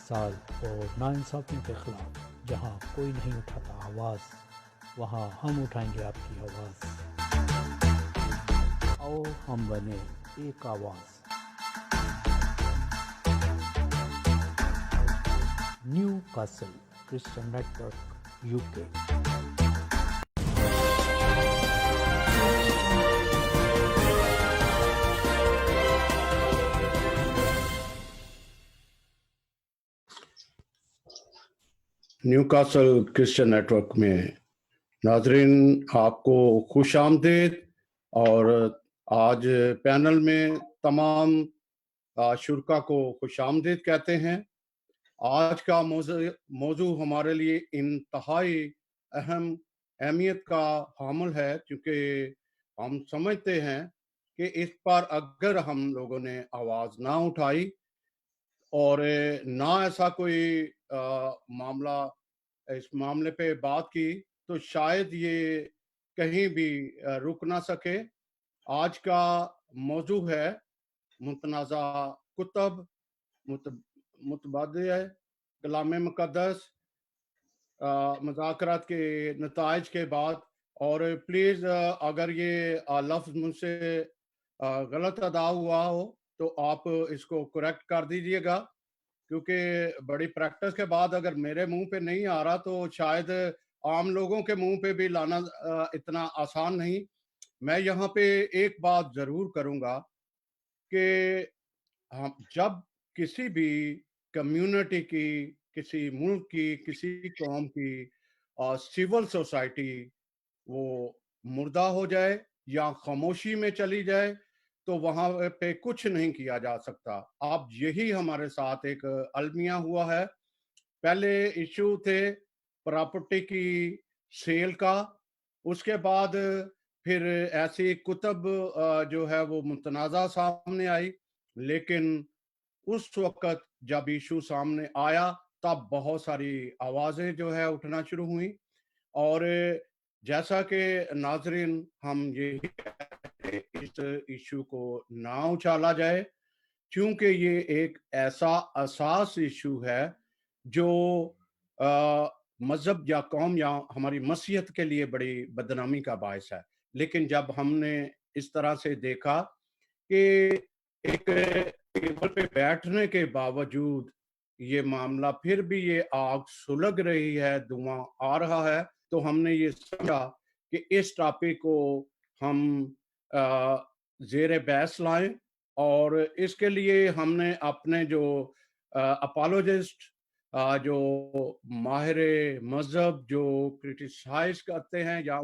فساد اور ناانصافیوں کے خلاف جہاں کوئی نہیں اٹھاتا آواز، وہاں ہم اٹھائیں گے آپ کی آواز۔ آؤ ہم بنے ایک آواز۔ Newcastle Christian network UK۔ Newcastle Christian network میں ناظرین آپ کو خوش آمدید، اور آج پینل میں تمام شرکا کو خوش آمدید کہتے ہیں۔ آج کا موضوع ہمارے لیے انتہائی اہمیت کا حامل ہے، کیونکہ ہم سمجھتے ہیں کہ اس پر اگر ہم لوگوں نے آواز نہ اٹھائی اور نہ ایسا کوئی معاملہ اس معاملے پہ بات کی تو شاید یہ کہیں بھی رک نہ سکے۔ آج کا موضوع ہے متنازع کتب، متبادل کلام مقدس، مذاکرات کے نتائج کے بعد۔ اور پلیز اگر یہ لفظ مجھ سے غلط ادا ہوا ہو تو آپ اس کو کریکٹ کر دیجئے گا، کیونکہ بڑی پریکٹس کے بعد اگر میرے منہ پہ نہیں آ رہا تو شاید عام لوگوں کے منہ پہ بھی لانا اتنا آسان نہیں۔ میں یہاں پہ ایک بات ضرور کروں گا کہ جب کسی بھی کمیونٹی کی، کسی ملک کی، کسی قوم کی سول سوسائٹی وہ مردہ ہو جائے یا خاموشی میں چلی جائے تو وہاں پہ کچھ نہیں کیا جا سکتا۔ اب یہی ہمارے ساتھ ایک المیہ ہوا ہے۔ پہلے ایشو تھے پراپرٹی کی سیل کا، اس کے بعد پھر ایسی کتب جو ہے وہ متنازع سامنے آئی، لیکن اس وقت جب ایشو سامنے آیا تب بہت ساری آوازیں جو ہے اٹھنا شروع ہوئیں، اور جیسا کہ ناظرین ہم یہی کہتے ہیں اس ایشو کو نہ اچھالا جائے، کیونکہ یہ ایک ایسا اساس ایشو ہے جو مذہب یا قوم یا ہماری مسیحیت کے لیے بڑی بدنامی کا باعث ہے۔ لیکن جب ہم نے اس طرح سے دیکھا کہ ایک ٹیبل پہ بیٹھنے کے باوجود یہ معاملہ پھر بھی یہ آگ سلگ رہی ہے، دھواں آ رہا ہے، تو ہم نے یہ سمجھا کہ اس ٹاپک کو ہم زیر بحث لائیں، اور اس کے لیے ہم نے اپنے جو اپالوجسٹ، جو ماہر مذہب جو کرٹیسائز کرتے ہیں یا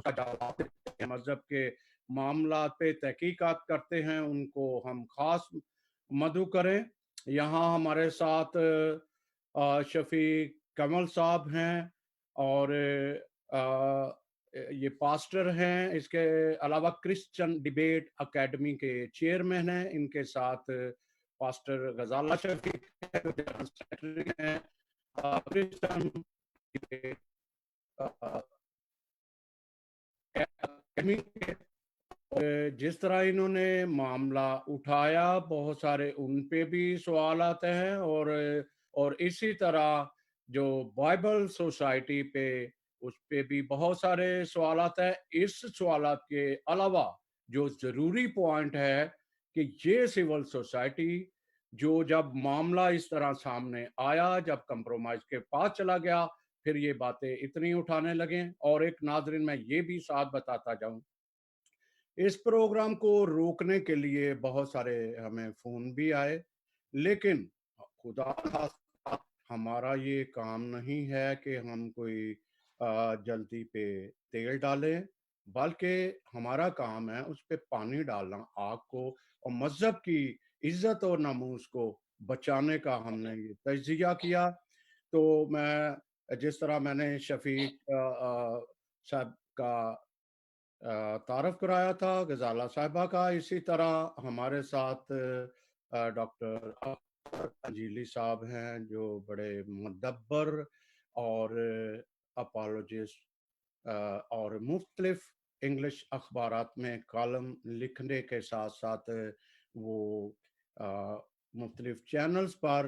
مذہب کے معاملات پہ تحقیقات کرتے ہیں، ان کو ہم خاص مدعو کریں۔ یہاں ہمارے ساتھ شفیق کمل صاحب ہیں، اور یہ پاسٹر ہیں، اس کے علاوہ کرسچن ڈیبیٹ اکیڈمی کے چیئرمین ہیں۔ ان کے ساتھ پاسٹر غزالہ شفیق جنرل سیکرٹری ہیں کرسچن ڈیبیٹ اکیڈمی کے۔ جس طرح انہوں نے معاملہ اٹھایا، بہت سارے ان پہ بھی سوالات ہیں، اور اسی طرح جو بائبل سوسائٹی پہ اس پہ بھی بہت سارے سوالات ہیں۔ اس سوالات کے علاوہ جو ضروری پوائنٹ ہے کہ یہ سول سوسائٹی جو جب معاملہ اس طرح سامنے آیا، جب کمپرومائز کے پاس چلا گیا، پھر یہ باتیں اتنی اٹھانے لگیں۔ اور ایک ناظرین میں یہ بھی ساتھ بتاتا جاؤں، اس پروگرام کو روکنے کے لیے بہت سارے ہمیں فون بھی آئے، لیکن خدا خواستہ ہمارا یہ کام نہیں ہے کہ ہم کوئی جلدی پہ تیل ڈالیں، بلکہ ہمارا کام ہے اس پہ پانی ڈالنا، آگ کو اور مذہب کی عزت اور ناموس کو بچانے کا ہم نے یہ تجزیہ کیا۔ تو میں جس طرح میں نے شفیق صاحب کا تعارف کرایا تھا، غزالہ صاحبہ کا، اسی طرح ہمارے ساتھ ڈاکٹر انجیلی صاحب ہیں جو بڑے مدبر اور اپالوجسٹ اور مختلف انگلش اخبارات میں کالم لکھنے کے ساتھ ساتھ وہ مختلف چینلز پر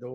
2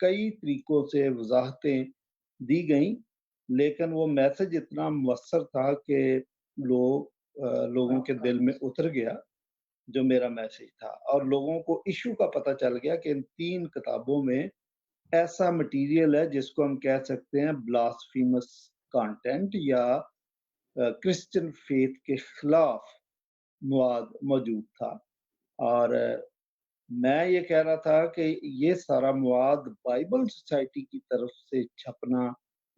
کئی طریقوں سے وضاحتیں دی گئیں، لیکن وہ میسج اتنا مؤثر تھا کہ لوگوں کے دل میں اتر گیا جو میرا میسج تھا، اور لوگوں کو ایشو کا پتہ چل گیا کہ ان 3 کتابوں میں ایسا مٹیریل ہے جس کو ہم کہہ سکتے ہیں بلاسفیمس کانٹینٹ یا کرسچن فیتھ کے خلاف مواد موجود تھا۔ اور میں یہ کہہ رہا تھا کہ یہ سارا مواد بائبل سوسائٹی کی طرف سے چھپنا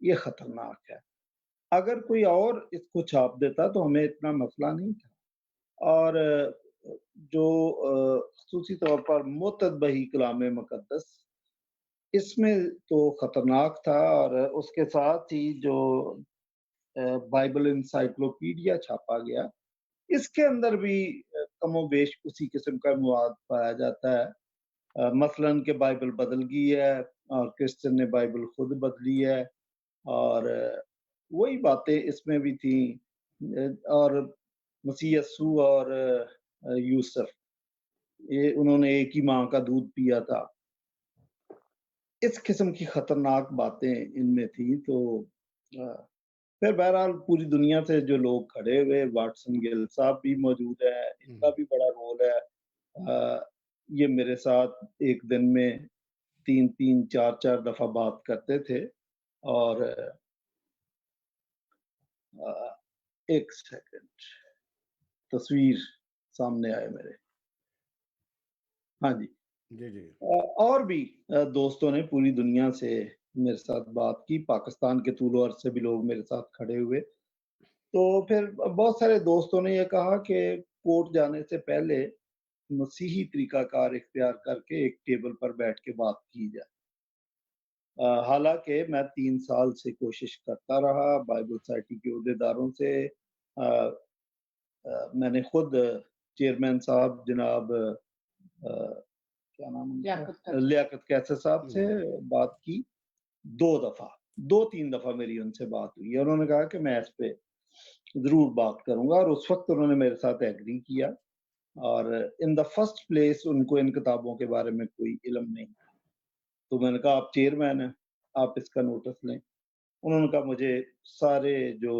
یہ خطرناک ہے۔ اگر کوئی اور اس کو چھاپ دیتا تو ہمیں اتنا مسئلہ نہیں تھا، اور جو خصوصی طور پر متنبی کلام مقدس اس میں تو خطرناک تھا، اور اس کے ساتھ ہی جو بائبل انسائکلوپیڈیا چھاپا گیا اس کے اندر بھی کم و بیش اسی قسم کا مواد پایا جاتا ہے، مثلاً کہ بائبل بدل گئی ہے اور کرسچن نے بائبل خود بدلی ہے، اور وہی باتیں اس میں بھی تھیں، اور مسیح یسوع اور یوسف یہ انہوں نے ایک ہی ماں کا دودھ پیا تھا، اس قسم کی خطرناک باتیں ان میں تھیں۔ تو پھر بہرحال پوری دنیا سے جو لوگ کھڑے ہوئے، واٹسن گل صاحب بھی موجود ہے، ان کا بھی بڑا رول ہے، یہ میرے ساتھ ایک دن میں 3-4 دفعہ بات کرتے تھے، اور ایک سیکنڈ تصویر سامنے آئے میرے، ہاں جی جی اور بھی دوستوں نے پوری دنیا سے میرے ساتھ بات کی، پاکستان کے طول و عرض سے بھی لوگ میرے ساتھ کھڑے ہوئے۔ تو پھر بہت سارے دوستوں نے یہ کہا کہ کورٹ جانے سے پہلے مسیحی طریقہ کار اختیار کر کے ایک ٹیبل پر بیٹھ کے بات کی جائے۔ حالانکہ میں 3 سال سے کوشش کرتا رہا، بائبل سوسائٹی کے عہدیداروں سے، میں نے خود چیئرمین صاحب جناب کیا نام لیاقت کیسر صاحب سے بات کی 2-3 دفعہ میری ان سے بات ہوئی، اور انہوں نے کہا کہ میں اس پہ ضرور بات کروں گا، اور اس وقت انہوں نے میرے ساتھ ایگری کیا، اور ان دا فرسٹ پلیس ان کو ان کتابوں کے بارے میں کوئی علم نہیں تھا۔ تو میں نے کہا آپ چیئرمین ہیں، آپ اس کا نوٹس لیں۔ انہوں نے کہا مجھے سارے جو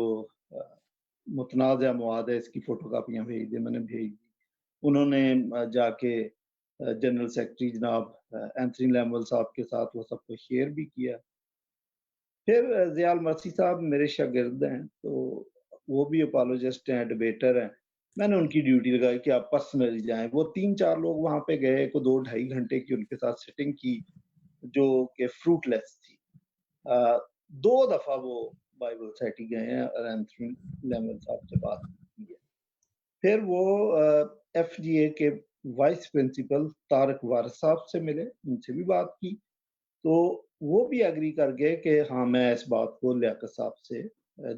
متنازع مواد ہے اس کی فوٹو کاپیاں بھیج دیں، میں نے بھیج دی۔ انہوں نے جا کے جنرل سیکرٹری جناب اینتھنی لیمول صاحب کے ساتھ وہ سب کو شیئر بھی کیا۔ پھر ضیاء مرسی صاحب میرے شاگرد ہیں، تو وہ بھی اپالوجسٹ ہیں، ڈیبیٹر ہیں، میں نے ان کی ڈیوٹی لگائی کہ آپ پرسنلی جائیں۔ وہ 3-4 لوگ وہاں پہ گئے، کو 2-2.5 گھنٹے کی ان کے ساتھ سیٹنگ کی جو کہ فروٹ لیس تھی۔ 2 دفعہ وہ بائبل سوسائٹی گئے ہیں اور اینتھنی لیمول صاحب سے بات کی ہے۔ پھر وہ ایف جی اے کے وائس پرنسپل طارق وارث صاحب سے ملے، ان سے بھی بات کی، تو وہ بھی ایگری کر گئے کہ ہاں میں اس بات کو لیاقت صاحب سے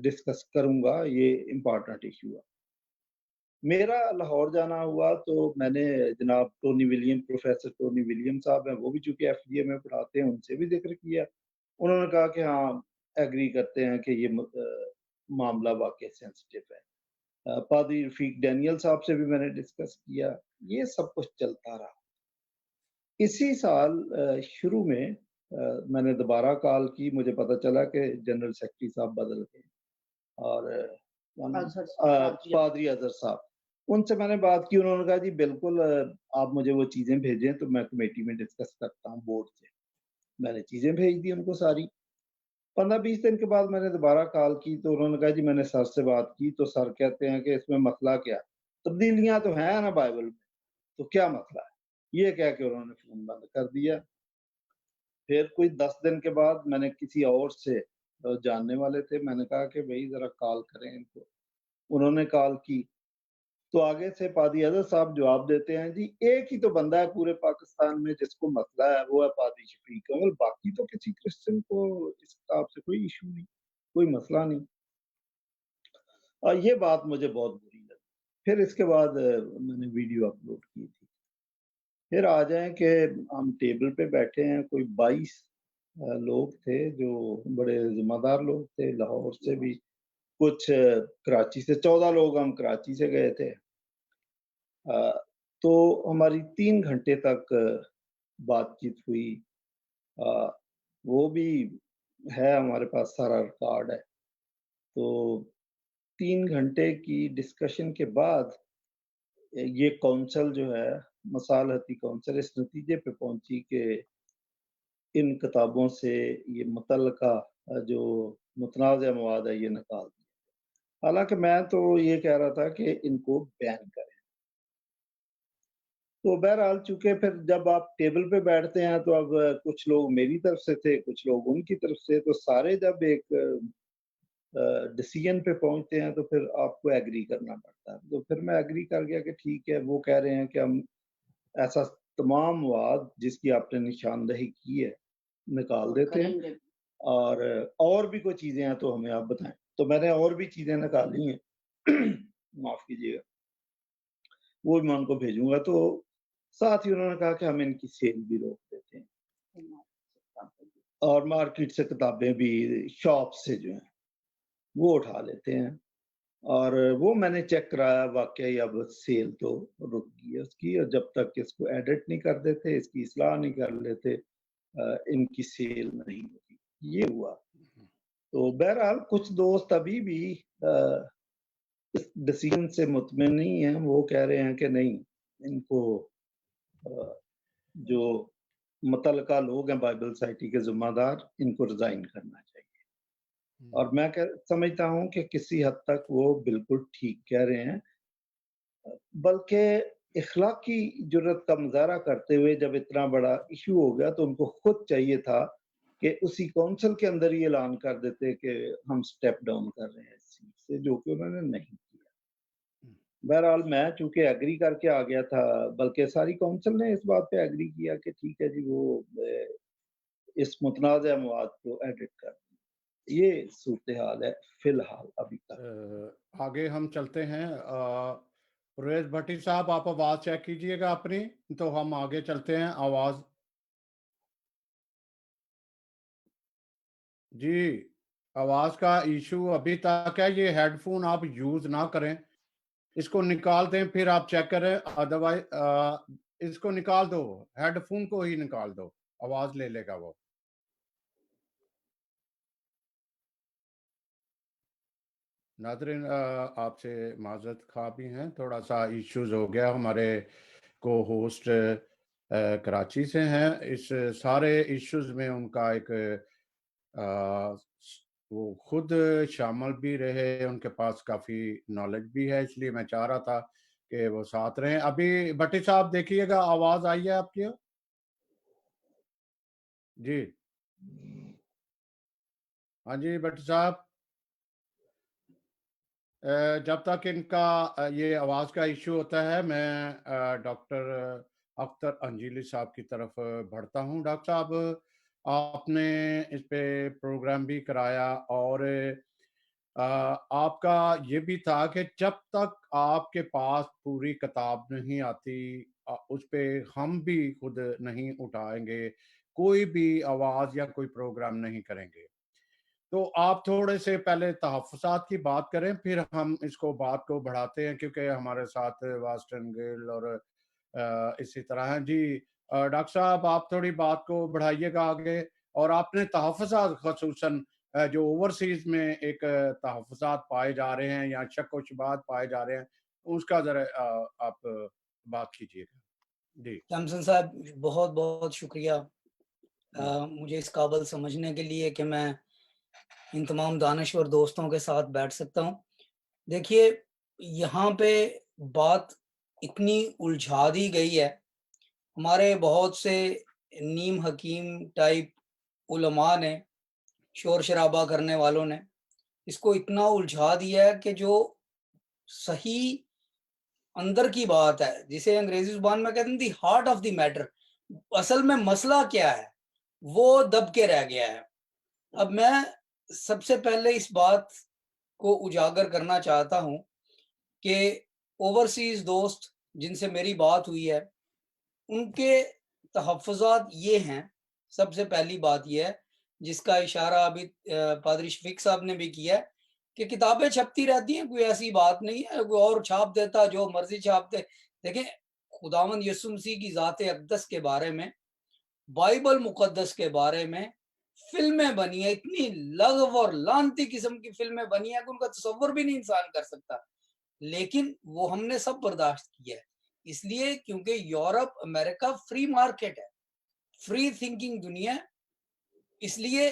ڈسکس کروں گا، یہ امپورٹنٹ ایشو ہے۔ میرا لاہور جانا ہوا تو میں نے جناب پروفیسر ٹونی ولیم صاحب ہیں، وہ بھی چونکہ ایف جی اے میں پڑھاتے ہیں، ان سے بھی ذکر کیا۔ انہوں نے کہا کہ ہاں ایگری کرتے ہیں کہ یہ معاملہ واقعی سینسٹیو ہے۔ پادری رفیق ڈینیل صاحب سے بھی میں نے ڈسکس کیا، یہ سب کچھ چلتا رہا۔ اسی سال شروع میں نے دوبارہ کال کی، مجھے پتہ چلا کہ جنرل سیکرٹری صاحب بدل گئے، اور پادری اظہر صاحب، ان سے میں نے بات کی۔ انہوں نے کہا جی بالکل آپ مجھے وہ چیزیں بھیجیں تو میں کمیٹی میں ڈسکس کرتا ہوں بورڈ سے۔ میں نے چیزیں بھیج دی ان کو ساری۔ 15-20 دن کے بعد میں نے دوبارہ کال کی تو انہوں نے کہا جی میں نے سر سے بات کی، تو سر کہتے ہیں کہ اس میں مسئلہ کیا، تبدیلیاں تو ہیں نا بائبل میں، تو کیا مسئلہ ہے؟ یہ کہہ کے انہوں نے فون بند کر دیا۔ پھر کوئی 10 دن کے بعد میں نے کسی اور سے جاننے والے تھے، میں نے کہا کہ بھائی ذرا کال کریں ان کو۔ انہوں نے کال کی تو آگے سے پادری اظہر صاحب جواب دیتے ہیں جی ایک ہی تو بندہ ہے پورے پاکستان میں جس کو مسئلہ ہے، وہ ہے پادری شفیق اول، باقی تو کسی کرسچن کو اس کتاب سے کوئی ایشو نہیں، کوئی مسئلہ نہیں۔ اور یہ بات مجھے بہت بری لگی۔ پھر اس کے بعد میں نے ویڈیو اپلوڈ کی تھی۔ پھر آ جائیں کہ ہم ٹیبل پہ بیٹھے ہیں، کوئی 22 لوگ تھے جو بڑے ذمہ دار لوگ تھے، لاہور سے بھی کچھ، کراچی سے 14 لوگ ہم کراچی سے گئے تھے۔ تو ہماری 3 گھنٹے تک بات چیت ہوئی۔ وہ بھی ہے ہمارے پاس، سارا ریکارڈ ہے. تو 3 گھنٹے کی ڈسکشن کے بعد یہ کونسل جو ہے، مصالحتی کونسل، اس نتیجے پہ پہنچی کہ ان کتابوں سے یہ متعلقہ جو متنازع مواد ہے یہ نکال دیا. حالانکہ میں تو یہ کہہ رہا تھا کہ ان کو بین کریں. تو بہرحال چونکہ پھر جب آپ ٹیبل پہ بیٹھتے ہیں تو اب کچھ لوگ میری طرف سے تھے، کچھ لوگ ان کی طرف سے، تو سارے جب ایک ڈیسیجن پہ پہنچتے ہیں تو پھر آپ کو ایگری کرنا پڑتا ہے. تو پھر میں ایگری کر گیا کہ ٹھیک ہے، وہ کہہ رہے ہیں کہ ہم ایسا تمام مواد جس کی آپ نے نشاندہی کی ہے نکال دیتے ہیں، اور بھی کوئی چیزیں ہیں تو ہمیں آپ بتائیں. تو میں نے اور بھی چیزیں نکالی ہیں، معاف کیجیے گا، وہ میں ان کو بھیجوں گا. تو ساتھ ہی انہوں نے کہا کہ ہم ان کی سیل بھی روک دیتے ہیں، اور مارکیٹ سے کتابیں بھی، شاپ سے جو ہیں وہ اٹھا لیتے ہیں. اور وہ میں نے چیک کرایا، واقعی اب سیل تو رک گئی ہے اس کی، اور جب تک اس کو ایڈٹ نہیں کر دیتے، اس کی اصلاح نہیں کر لیتے، ان کی سیل نہیں ہوگی. یہ ہوا. تو بہرحال کچھ دوست ابھی بھی اس ڈیسیجن سے مطمئن نہیں ہیں. وہ کہہ رہے ہیں کہ نہیں، ان کو جو متعلقہ لوگ ہیں بائبل سائٹی کے ذمہ دار، ان کو ریزائن کرنا چاہیے. اور میں سمجھتا ہوں کہ کسی حد تک وہ بالکل ٹھیک کہہ رہے ہیں، بلکہ اخلاقی جرت کا مظاہرہ کرتے ہوئے جب اتنا بڑا ایشو ہو گیا تو ان کو خود چاہیے تھا کہ اسی کونسل کے اندر ہی اعلان کر دیتے کہ ہم سٹیپ ڈاؤن کر رہے ہیں اس چیز سے، جو کہ انہوں نے نہیں کیا. بہرحال میں چونکہ ایگری کر کے آ گیا تھا، بلکہ ساری کونسل نے اس بات پہ ایگری کیا کہ ٹھیک ہے جی، وہ اس متنازع مواد کو ایڈٹ کر دیں. یہ صورتحال ہے فی الحال ابھی تک. آگے ہم چلتے ہیں. پرویز بھٹی صاحب، آپ آواز چیک کیجئے گا اپنی، تو ہم آگے چلتے ہیں. آواز جی، آواز کا ایشو ابھی تک ہے. یہ ہیڈ فون آپ یوز نہ کریں، اس کو نکال دیں پھر آپ چیک کریں. ادروائز اس کو نکال دو، ہیڈ فون کو ہی نکال دو، آواز لے لے گا وہ. ناظرین، آپ سے معذرت خواہ بھی ہیں، تھوڑا سا ایشوز ہو گیا. ہمارے کو ہوسٹ کراچی سے ہیں. اس سارے ایشوز میں ان کا ایک وہ خود شامل بھی رہے، ان کے پاس کافی نالج بھی ہے، اس لیے میں چاہ رہا تھا کہ وہ ساتھ رہیں. ابھی بھٹی صاحب دیکھیے گا، آواز آئی ہے آپ کی؟ جی ہاں جی بھٹی صاحب، جب تک ان کا یہ آواز کا ایشو ہوتا ہے، میں ڈاکٹر اختر انجیلی صاحب کی طرف بڑھتا ہوں. ڈاکٹر صاحب، آپ نے اس پہ پروگرام بھی کرایا، اور آپ کا یہ بھی تھا کہ جب تک آپ کے پاس پوری کتاب نہیں آتی، اس پہ ہم بھی خود نہیں اٹھائیں گے، کوئی بھی آواز یا کوئی پروگرام نہیں کریں گے. تو آپ تھوڑے سے پہلے تحفظات کی بات کریں، پھر ہم اس کو بات کو بڑھاتے ہیں، کیونکہ ہمارے ساتھ واسٹن گل اور اسی طرح ہیں. جی ڈاکٹر صاحب، آپ تھوڑی بات کو بڑھائیے گا آگے. اور آپ نے تحفظات، خصوصاً جو اوورسیز میں ایک تحفظات پائے جا رہے ہیں یا شک و شبہات پائے جا رہے ہیں، اس کا ذرا آپ بات کیجیے گا. جی تمسن صاحب، بہت بہت شکریہ مجھے اس قابل سمجھنے کے لیے کہ میں ان تمام دانشور دوستوں کے ساتھ بیٹھ سکتا ہوں. دیکھیے، یہاں پہ بات اتنی الجھا دی گئی ہے، ہمارے بہت سے نیم حکیم ٹائپ علماء نے، شور شرابہ کرنے والوں نے اس کو اتنا الجھا دیا ہے کہ جو صحیح اندر کی بات ہے، جسے انگریزی زبان میں کہتے ہیں the heart of the matter, اصل میں مسئلہ کیا ہے، وہ دب کے رہ گیا ہے. اب میں سب سے پہلے اس بات کو اجاگر کرنا چاہتا ہوں کہ اوورسیز دوست جن سے میری بات ہوئی ہے، ان کے تحفظات یہ ہیں. سب سے پہلی بات یہ ہے، جس کا اشارہ ابھی پادری شفیق صاحب نے بھی کیا ہے، کہ کتابیں چھپتی رہتی ہیں، کوئی ایسی بات نہیں ہے، کوئی اور چھاپ دیتا جو مرضی چھاپ دے. دیکھیں، خداوند یسوع مسیح کی ذات اقدس کے بارے میں بائبل مقدس کے بارے میں فلمیں بنی ہیں، اتنی لغو اور لانتی قسم کی فلمیں بنی ہیں کہ ان کا تصور بھی نہیں انسان کر سکتا، لیکن وہ ہم نے سب برداشت کیا ہے، اس لیے کیونکہ یورپ امریکہ فری مارکیٹ ہے، فری تھنکنگ دنیا، اس لیے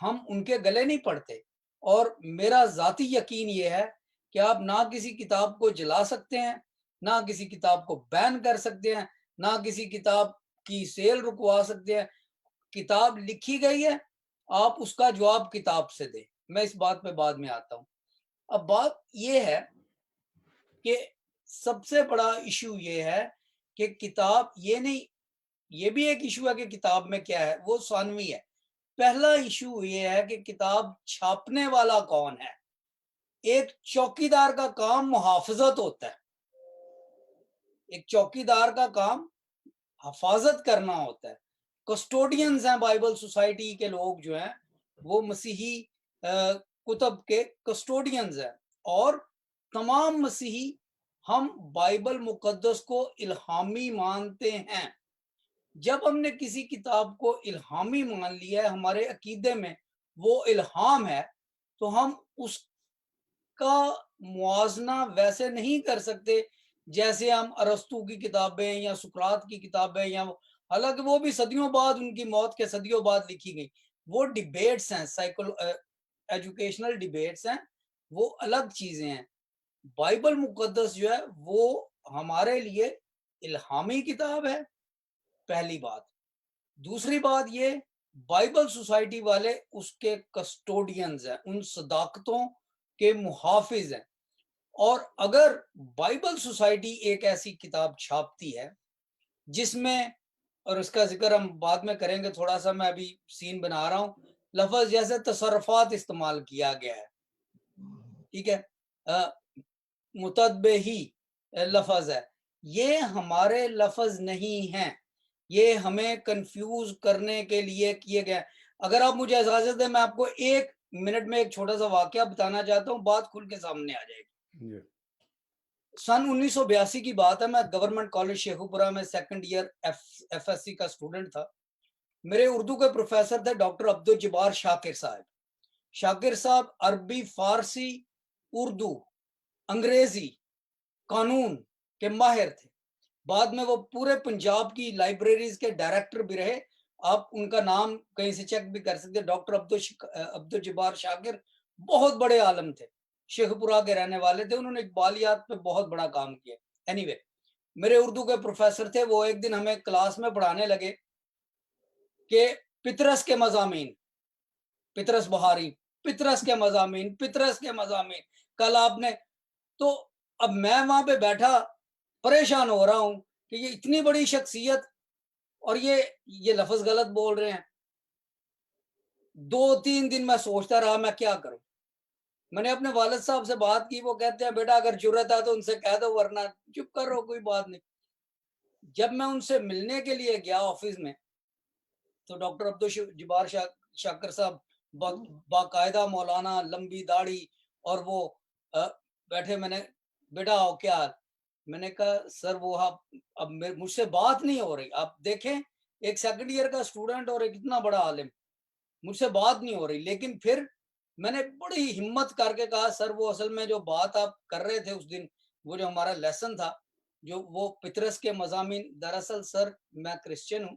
ہم ان کے گلے نہیں پڑتے۔ اور میرا ذاتی یقین یہ ہے کہ آپ نہ کسی کتاب کو جلا سکتے ہیں، نہ کسی کتاب کو بین کر سکتے ہیں، نہ کسی کتاب کی سیل رکوا سکتے ہیں۔ کتاب لکھی گئی ہے، آپ اس کا جواب کتاب سے دیں۔ میں اس بات پہ بعد میں آتا ہوں۔ اب بات یہ ہے کہ سب سے بڑا ایشو یہ ہے کہ کتاب یہ نہیں، یہ بھی ایک ایشو ہے کہ کتاب میں کیا ہے، وہ ثانوی ہے۔ پہلا ایشو یہ ہے کہ کتاب چھاپنے والا کون ہے۔ ایک چوکیدار کا کام محافظت ہوتا ہے، ایک چوکیدار کا کام حفاظت کرنا ہوتا ہے۔ کسٹوڈینز ہیں بائبل سوسائٹی کے لوگ جو ہیں، وہ مسیحی کتب کے کسٹوڈینز ہیں، اور تمام مسیحی ہم بائبل مقدس کو الہامی مانتے ہیں۔ جب ہم نے کسی کتاب کو الہامی مان لیا ہے، ہمارے عقیدے میں وہ الہام ہے، تو ہم اس کا موازنہ ویسے نہیں کر سکتے جیسے ہم ارسطو کی کتابیں یا سقراط کی کتابیں، یا حالانکہ وہ بھی صدیوں بعد، ان کی موت کے صدیوں بعد لکھی گئی، وہ ڈیبیٹس ہیں، ایجوکیشنل ڈیبیٹس ہیں، وہ الگ چیزیں ہیں۔ بائبل مقدس جو ہے وہ ہمارے لیے الہامی کتاب ہے، پہلی بات۔ دوسری بات یہ، بائبل سوسائٹی والے اس کے کسٹوڈینز ہیں، ان صداقتوں کے محافظ ہیں۔ اور اگر بائبل سوسائٹی ایک ایسی کتاب چھاپتی ہے جس میں، اور اس کا ذکر ہم بعد میں کریں گے، تھوڑا سا میں ابھی سین بنا رہا ہوں، لفظ جیسے تصرفات استعمال کیا گیا ہے، ٹھیک ہے، متدبہی لفظ ہے، یہ ہمارے لفظ نہیں ہیں، یہ ہمیں کنفیوز کرنے کے لیے کیے گئے۔ اگر آپ مجھے اجازت دیں، میں آپ کو 1 منٹ میں ایک چھوٹا سا واقعہ بتانا چاہتا ہوں، بات کھل کے سامنے آ جائے گی۔ سن 1982 کی بات ہے، میں گورنمنٹ کالج شیخوپورہ میں second year F S C کا اسٹوڈنٹ تھا۔ میرے اردو کے پروفیسر تھے ڈاکٹر عبدالجبار شاکر صاحب۔ شاکر صاحب عربی، فارسی، اردو، انگریزی، قانون کے ماہر تھے۔ بعد میں وہ پورے پنجاب کی لائبریریز کے ڈائریکٹر بھی رہے۔ آپ ان کا نام کہیں سے چیک بھی کر سکتے ہیں، ڈاکٹر عبدالجبار شاکر بہت بڑے عالم تھے، شیخوپورہ کے رہنے والے تھے، انہوں نے اقبالیات پہ بہت بڑا کام کیا۔ اینی میرے اردو کے پروفیسر تھے، وہ ایک دن ہمیں کلاس میں پڑھانے لگے کہ پطرس کے مضامین، پطرس بہاری، پطرس کے مضامین، پطرس کے مضامین کل آپ نے، تو اب میں وہاں پہ بیٹھا پریشان ہو رہا ہوں کہ یہ اتنی بڑی شخصیت اور یہ لفظ غلط بول رہے ہیں۔ 2-3 دن میں سوچتا رہا میں کیا کروں۔ میں نے اپنے والد صاحب سے بات کی، وہ کہتے ہیں بیٹا اگر جرت ہے تو ان سے کہہ دو، ورنہ چپ کر رہو، کوئی بات نہیں۔ جب میں ان سے ملنے کے لیے گیا آفس میں، تو ڈاکٹر عبدالجبار شاکر صاحب باقاعدہ مولانا، لمبی داڑھی، اور وہ بیٹھے۔ میں نے بیٹا آؤ، کیا حال؟ میں نے کہا سر وہ اب مجھ سے بات نہیں ہو رہی۔ آپ دیکھیں، ایک سیکنڈ ایئر کا اسٹوڈنٹ اور ایک اتنا بڑا عالم، مجھ سے بات نہیں ہو رہی۔ لیکن پھر میں نے بڑی ہمت کر کے کہا سر وہ اصل میں جو بات آپ کر رہے تھے اس دن، وہ جو ہمارا لیسن تھا، جو وہ پطرس کے مضامین، دراصل سر میں کرسچن ہوں،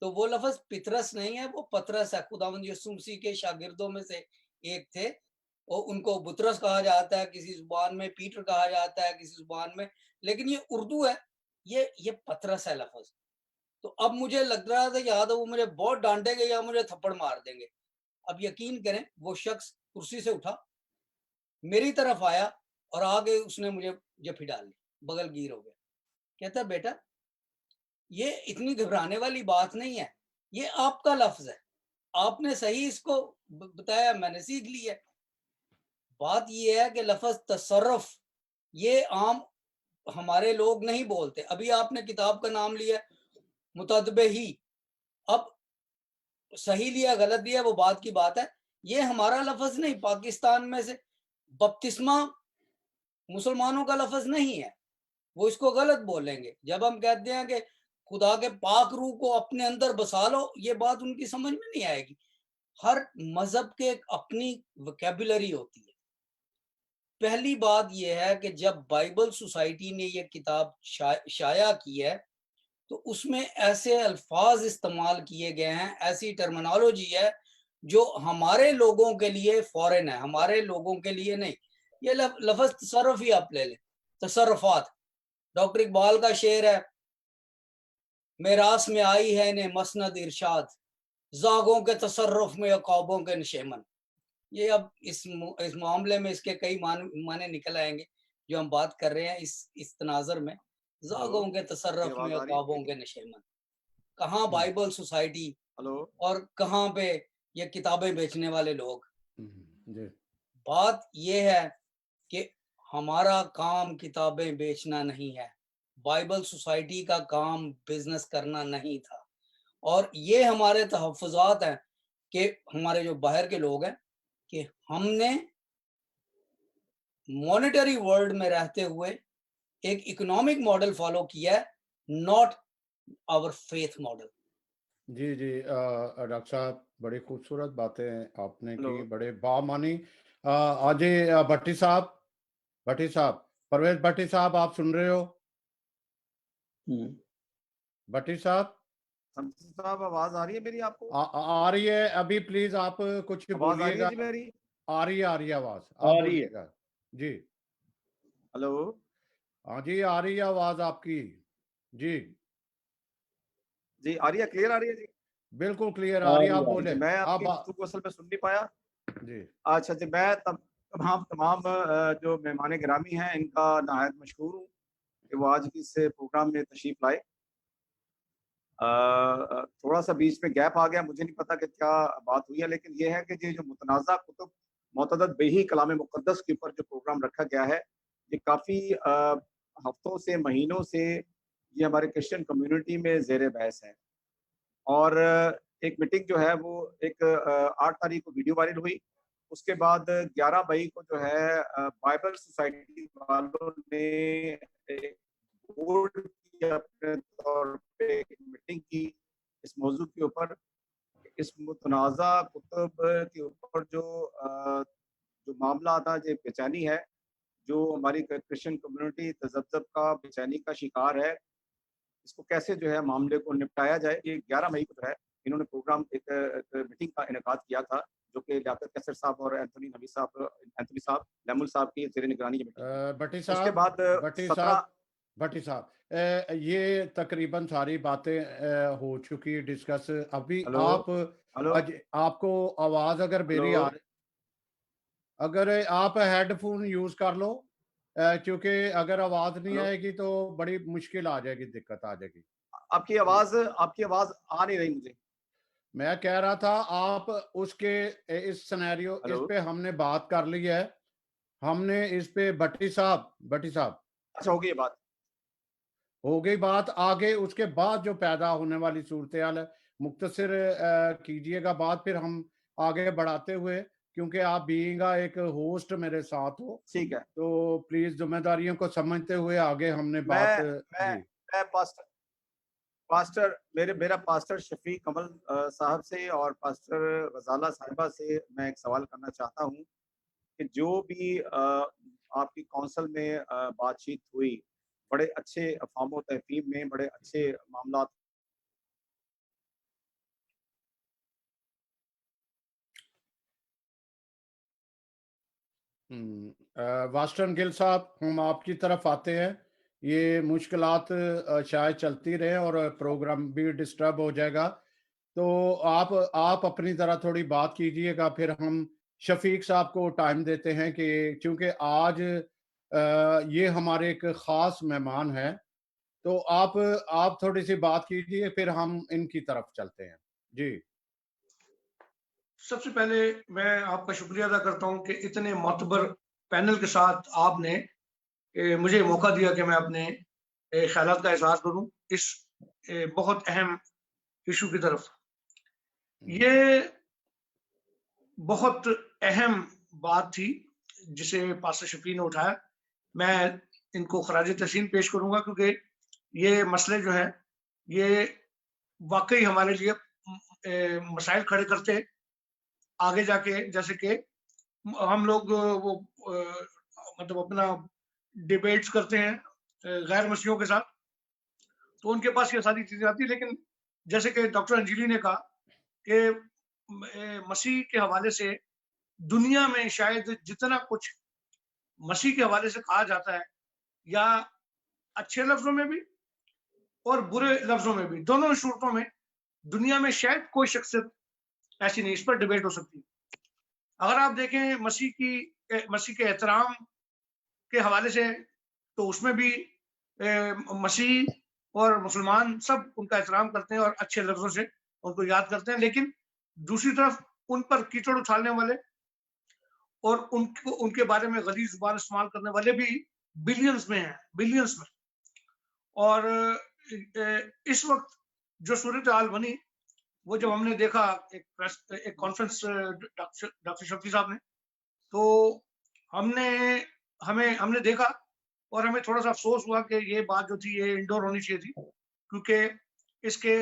تو وہ لفظ پطرس نہیں ہے، وہ پطرس ہے، خداوند یسوع مسیح کے شاگردوں میں سے ایک تھے، اور ان کو بطرس کہا جاتا ہے، کسی زبان میں پیٹر کہا جاتا ہے، کسی زبان میں، لیکن یہ اردو ہے، یہ پطرس ہے لفظ۔ تو اب مجھے لگ رہا تھا یاد ہے وہ مجھے بہت ڈانٹیں گے یا مجھے تھپڑ مار دیں گے۔ اب یقین کریں وہ شخص کرسی سے اٹھا، میری طرف آیا، اور آگے اس نے مجھے جفی ڈال لی، بغل گیر ہو گیا۔ کہتا بیٹا یہ اتنی گھبرانے والی بات نہیں ہے، یہ آپ کا لفظ ہے، آپ نے صحیح اس کو بتایا، میں نے سیکھ لی ہے۔ بات یہ ہے کہ لفظ تصرف یہ عام ہمارے لوگ نہیں بولتے۔ ابھی آپ نے کتاب کا نام لیا متدبہی، اب صحیح لیا غلط لیا وہ بات کی بات ہے، یہ ہمارا لفظ نہیں۔ پاکستان میں سے بپتسمہ مسلمانوں کا لفظ نہیں ہے، وہ اس کو غلط بولیں گے۔ جب ہم کہتے ہیں کہ خدا کے پاک روح کو اپنے اندر بسا لو، یہ بات ان کی سمجھ میں نہیں آئے گی۔ ہر مذہب کے ایک اپنی وکیبولری ہوتی ہے۔ پہلی بات یہ ہے کہ جب بائبل سوسائٹی نے یہ کتاب شائع کی ہے تو اس میں ایسے الفاظ استعمال کیے گئے ہیں، ایسی ٹرمنالوجی ہے جو ہمارے لوگوں کے لیے فورن ہے، ہمارے لوگوں کے لیے نہیں۔ یہ لفظ تصرف ہی آپ لے لیں، تصرفات۔ ڈاکٹر اقبال کا شعر ہے، میراث میں آئی ہے انہیں مسند ارشاد، زاغوں کے تصرف میں عقابوں کے نشیمن۔ یہ اب اس معاملے میں اس کے کئی معنی نکل آئیں گے جو ہم بات کر رہے ہیں اس تناظر میں۔ زاغوں کے تصرف میں عقابوں کے نشیمن، کہاں بائبل سوسائٹی اور کہاں پہ یہ کتابیں بیچنے والے لوگ؟ بات یہ ہے کہ ہمارا کام کتابیں بیچنا نہیں ہے، بائبل سوسائٹی کا کام بزنس کرنا نہیں تھا۔ اور یہ ہمارے تحفظات ہیں کہ ہمارے جو باہر کے لوگ ہیں کہ ہم نے مانیٹری ورلڈ میں رہتے ہوئے ایک اکنامک ماڈل فالو کیا ہے، ناٹ آور فیتھ ماڈل۔ جی جی ڈاکٹر صاحب، بڑی خوبصورت باتیں آپ نے کی، بڑے بامانی۔ آجے بھٹی صاحب، پرویز بھٹی صاحب، آپ سن رہے ہو؟ بھٹی صاحب آواز آ رہی ہے میری آپ کو؟ آ رہی ہے ابھی، پلیز آپ کچھ بولیے گا۔ آ رہی ہے آواز، آپ بولیے گا جی۔ ہلو، ہاں جی، آ رہی ہے آواز آپ کی جی جی آ رہی ہے، کلیئر آ رہی ہے جی؟ بالکل کلیئر آ رہی ہے، آپ بولیں۔ میں آپ کی گفتگو اصل میں سن نہیں پایا جی۔ اچھا جی، میں تمام جو مہمان گرامی ہیں ان کا نہایت مشکور ہوں کہ وہ آج اس پروگرام میں تشریف لائے۔ تھوڑا سا بیچ میں گیپ آ گیا، مجھے نہیں پتا کہ کیا بات ہوئی ہے، لیکن یہ ہے کہ یہ جو متنازع کتب معتدد بہی کلام مقدس کے اوپر جو پروگرام رکھا گیا ہے، یہ کافی ہفتوں سے، مہینوں سے یہ ہمارے کرسچن کمیونٹی میں زیر بحث ہے۔ اور ایک میٹنگ جو ہے وہ ایک 8 تاریخ کو ویڈیو وائرل ہوئی، اس کے بعد 11 مئی کو جو ہے بائبل سوسائٹی والوں نے بورڈ کی اپنے طور پہ ایک میٹنگ کی اس موضوع کے اوپر، اس متنازع کتب کے اوپر جو معاملہ تھا، جو بے-چینی ہے، جو ہماری کرسچن کمیونٹی تذبذب کا، بے چینی کا شکار ہے، اس کو کیسے جو ہے معاملے کو نپٹایا جائے۔ یہ 11 مئی کو جو ہے انہوں نے پروگرام ایک میٹنگ کا انعقاد کیا تھا، جو کہ لیاقت کیسر صاحب اور اینتھونی لیمل صاحب کی زیر نگرانی کی میٹنگ۔ بھٹی اس کے بعد بھٹی صاحب، یہ تقریباً ساری باتیں ہو چکی ڈسکس۔ ابھی آپ کو آواز اگر میری آ رہی، اگر آپ ہیڈ فون یوز کر لو، کیونکہ اگر آواز نہیں آئے گی تو بڑی مشکل آ جائے گی، دقت آ جائے گی۔ آپ کی آواز آ نہیں رہی مجھے۔ میں کہہ رہا تھا آپ اس کے اس سینیریو اس پہ ہم نے بات کر لی ہے، ہم نے اس پہ بھٹی صاحب اچھا، ہو گئی بات۔ آگے اس کے بعد جو پیدا ہونے والی صورتحال ہے مختصر کیجئے گا بات، پھر ہم آگے بڑھاتے ہوئے، کیونکہ آپ بینگ ایک ہوسٹ میرے ساتھ ہو، ٹھیک ہے، تو پلیز ذمہ داریوں کو سمجھتے ہوئے آگے ہم نے بات۔ میرا پاسٹر شفیق کمل صاحب سے اور پاسٹر غزالہ صاحبہ سے میں ایک سوال کرنا چاہتا ہوں کہ جو بھی آپ کی کونسل میں بات چیت ہوئی، بڑے اچھے افہام و تفہیم میں، بڑے اچھے معاملات واسٹرن گل صاحب، ہم آپ کی طرف آتے ہیں۔ یہ مشکلات شاید چلتی رہے اور پروگرام بھی ڈسٹرب ہو جائے گا، تو آپ اپنی طرح تھوڑی بات کیجئے گا، پھر ہم شفیق صاحب کو ٹائم دیتے ہیں کہ چونکہ آج یہ ہمارے ایک خاص مہمان ہیں، تو آپ تھوڑی سی بات کیجئے، پھر ہم ان کی طرف چلتے ہیں۔ جی، سب سے پہلے میں آپ کا شکریہ ادا کرتا ہوں کہ اتنے معتبر پینل کے ساتھ آپ نے مجھے موقع دیا کہ میں اپنے خیالات کا اظہار کروں اس بہت اہم ایشو کی طرف۔ یہ بہت اہم بات تھی جسے پاسٹر شفیع نے اٹھایا، میں ان کو خراج تحسین پیش کروں گا، کیونکہ یہ مسئلے جو ہیں یہ واقعی ہمارے لیے مسائل کھڑے کرتے ہیں آگے جا کے، جیسے کہ ہم لوگ وہ مطلب اپنا ڈیبیٹس کرتے ہیں غیر مسیحیوں کے ساتھ، تو ان کے پاس یہ ساری چیزیں آتی ہیں. لیکن جیسے کہ ڈاکٹر انجلی نے کہا کہ مسیح کے حوالے سے دنیا میں شاید جتنا کچھ مسیح کے حوالے سے کہا جاتا ہے، یا اچھے لفظوں میں بھی اور برے لفظوں میں بھی، دونوں صورتوں میں دنیا میں شاید کوئی شخصیت ایسی نہیں. اس پر ڈیبیٹ ہو سکتی ہے. اگر آپ دیکھیں مسیح کے احترام کے حوالے سے، تو اس میں بھی مسیح اور مسلمان سب ان کا احترام کرتے ہیں اور اچھے لفظوں سے ان کو یاد کرتے ہیں. لیکن دوسری طرف ان پر کیچڑ اچھالنے والے اور ان کے بارے میں غلیظ زبان استعمال کرنے والے بھی بلینز میں ہیں، بلینز میں. اور اس وقت جو صورتحال بنی، وہ جب ہم نے دیکھا ایک کانفرنس ڈاکٹر شفیع صاحب نے، تو ہم نے دیکھا اور ہمیں تھوڑا سا افسوس ہوا کہ یہ بات جو تھی یہ انڈور ہونی چاہیے تھی، کیونکہ اس کے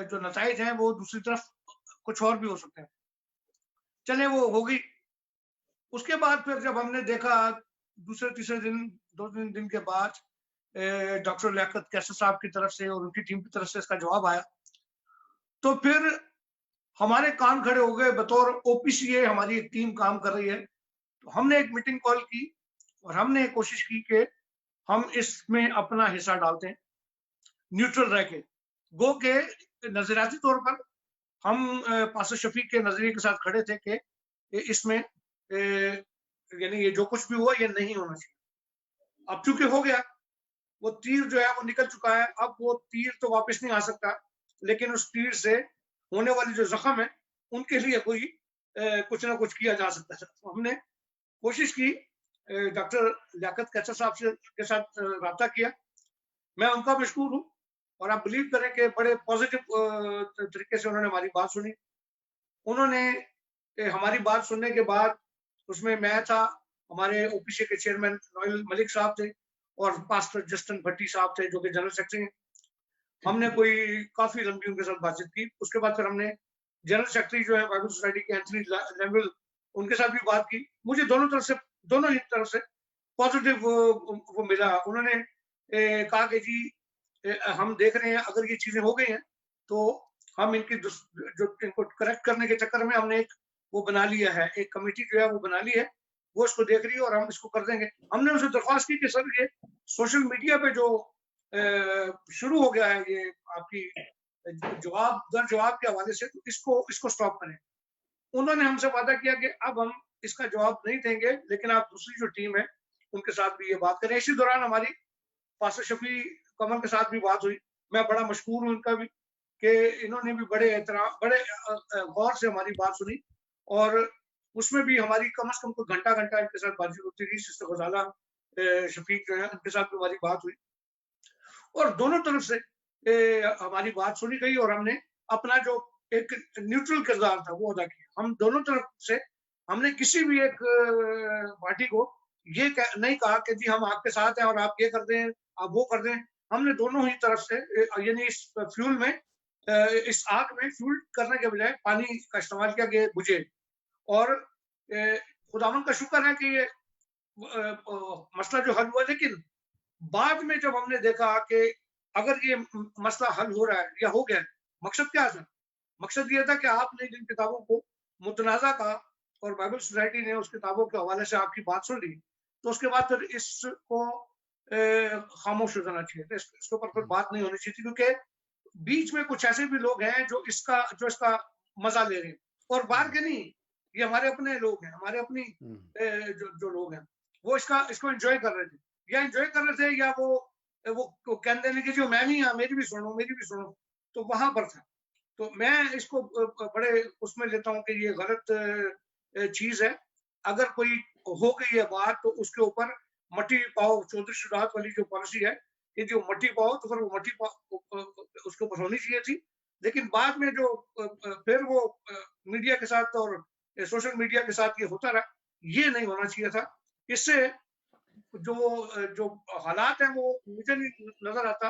جو نتائج ہیں وہ دوسری طرف کچھ اور بھی ہو سکتے ہیں. چلے وہ ہوگی. اس کے بعد پھر جب ہم نے دیکھا دوسرے تیسرے دن، 2-3 دن کے بعد ڈاکٹر لیاقت کیسر صاحب کی طرف سے اور ان کی ٹیم کی طرف سے اس کا جواب آیا، تو پھر ہمارے کان کھڑے ہو گئے. بطور OPCA ہماری ایک ٹیم کام کر رہی ہے، تو ہم نے ایک میٹنگ کال کی اور ہم نے کوشش کی کہ ہم اس میں اپنا حصہ ڈالتے ہیں، نیوٹرل رہ کے. گو کہ نظریاتی طور پر ہم پاسٹر شفیق کے نظریے کے ساتھ کھڑے تھے کہ اس میں یعنی یہ جو کچھ بھی ہوا یہ نہیں ہونا چاہیے. اب چونکہ ہو گیا، وہ تیر جو ہے وہ نکل چکا ہے، اب وہ تیر تو واپس نہیں آ سکتا، لیکن اس تیر سے ہونے والی جو زخم ہے ان کے لیے کوئی کچھ نہ کچھ کیا جا سکتا ہے. تو ہم نے کوشش کی، ڈاکٹر لیاقت کیسر صاحب کے ساتھ رابطہ کیا. میں ان کا مشکور ہوں، اور آپ بلیو کریں کہ بڑے پازیٹیو طریقے سے انہوں نے ہماری بات سنی. انہوں نے ہماری بات سننے کے بعد، اس میں میں تھا، ہمارے OPCA کے چیئرمین نوئل ملک صاحب تھے، اور پاسٹر جسٹن بھٹی صاحب تھے جو کہ جنرل سیکرٹری ہیں. ہم نے کوئی کافی لمبی ان کے ساتھ بات چیت کی. اس کے بعد پھر ہم نے جنرل سیکرٹری جو ہے بائبل سوسائٹی کے اینتھنی لیمول، ان کے ساتھ بھی بات کی. مجھے دونوں ہی طرف سے پازیٹیو وہ ملا. انہوں نے کہا کہ جی ہم دیکھ رہے ہیں اگر یہ چیزیں ہو گئی ہیں تو ہم ان کی جو ان کو کریکٹ کرنے کے چکر میں ہم نے ایک وہ بنا لیا ہے، ایک کمیٹی جو ہے وہ بنا لی ہے، وہ اس کو دیکھ رہی ہے اور ہم اس کو کر دیں گے. ہم نے اسے درخواست کی کہ سر یہ سوشل میڈیا پہ جو شروع ہو گیا ہے یہ آپ کی جواب کے حوالے سے، تو اس کو سٹاپ کریں. انہوں نے ہم سے وعدہ کیا کہ اب ہم اس کا جواب نہیں دیں گے، لیکن آپ دوسری جو ٹیم ہے ان کے ساتھ بھی یہ بات کریں. اسی دوران ہماری پاسٹر شفیع کمل کے ساتھ بھی بات ہوئی. میں بڑا مشکور ہوں ان کا بھی کہ انہوں نے بھی بڑے غور سے ہماری بات سنی، اور اس میں بھی ہماری کم از کم کوئی گھنٹہ ان کے ساتھ بات چیت ہوتی رہی. سسٹر غزالہ شفیق جو ہے ان کے ساتھ بھی ہماری بات ہوئی، اور دونوں طرف سے ہماری بات سنی گئی، اور ہم نے اپنا جو ایک نیوٹرل کردار تھا وہ ادا کیا. ہم دونوں طرف سے ہم نے کسی بھی ایک پارٹی کو یہ نہیں کہا کہ جی ہم آپ کے ساتھ ہیں اور آپ یہ کر دیں آپ وہ کر دیں. ہم نے دونوں ہی طرف سے یعنی اس فیول میں اس آگ میں فیول کرنے کے بجائے پانی کا استعمال کیا کہ بجھے. اور خداوند کا شکر ہے کہ یہ مسئلہ جو حل ہوا. لیکن بعد میں جب ہم نے دیکھا کہ اگر یہ مسئلہ حل ہو رہا ہے یا ہو گیا، مقصد کیا تھا؟ مقصد یہ تھا کہ آپ نے جن کتابوں کو متنازع کہا اور بائبل سوسائٹی نے اس کتابوں کے حوالے سے آپ کی بات سن لی، تو اس کے بعد پھر اس کو خاموش ہو جانا چاہیے تھا، اس کے اوپر پھر بات نہیں ہونی چاہیے تھی، کیونکہ بیچ میں کچھ ایسے بھی لوگ ہیں جو اس کا مزہ لے رہے ہیں. اور باہر کے نہیں، یہ ہمارے اپنے لوگ ہیں، ہمارے اپنی جو لوگ ہیں وہ اس کو انجوائے کر رہے تھے، یا انجوائے کر رہے تھے، یا وہ کہتے ہیں کہ جو میں بھی ہاں میری بھی سنو. تو وہاں پر تھا. تو میں اس کو بڑے اس میں لیتا ہوں کہ یہ غلط چیز ہے. اگر کوئی ہو گئی ہے بات تو اس کے اوپر مٹی پاؤ، چودھری شجاعت والی جو پالیسی ہے کہ جو مٹی پاؤ تو پھر وہ مٹی پاؤ اس کے اوپر ہونی چاہیے تھی. لیکن بعد میں جو پھر وہ میڈیا کے ساتھ اور سوشل میڈیا کے ساتھ یہ ہوتا رہا، یہ نہیں ہونا چاہیے تھا. اس سے جو حالات ہیں وہ مجھے نہیں نظر آتا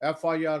FIR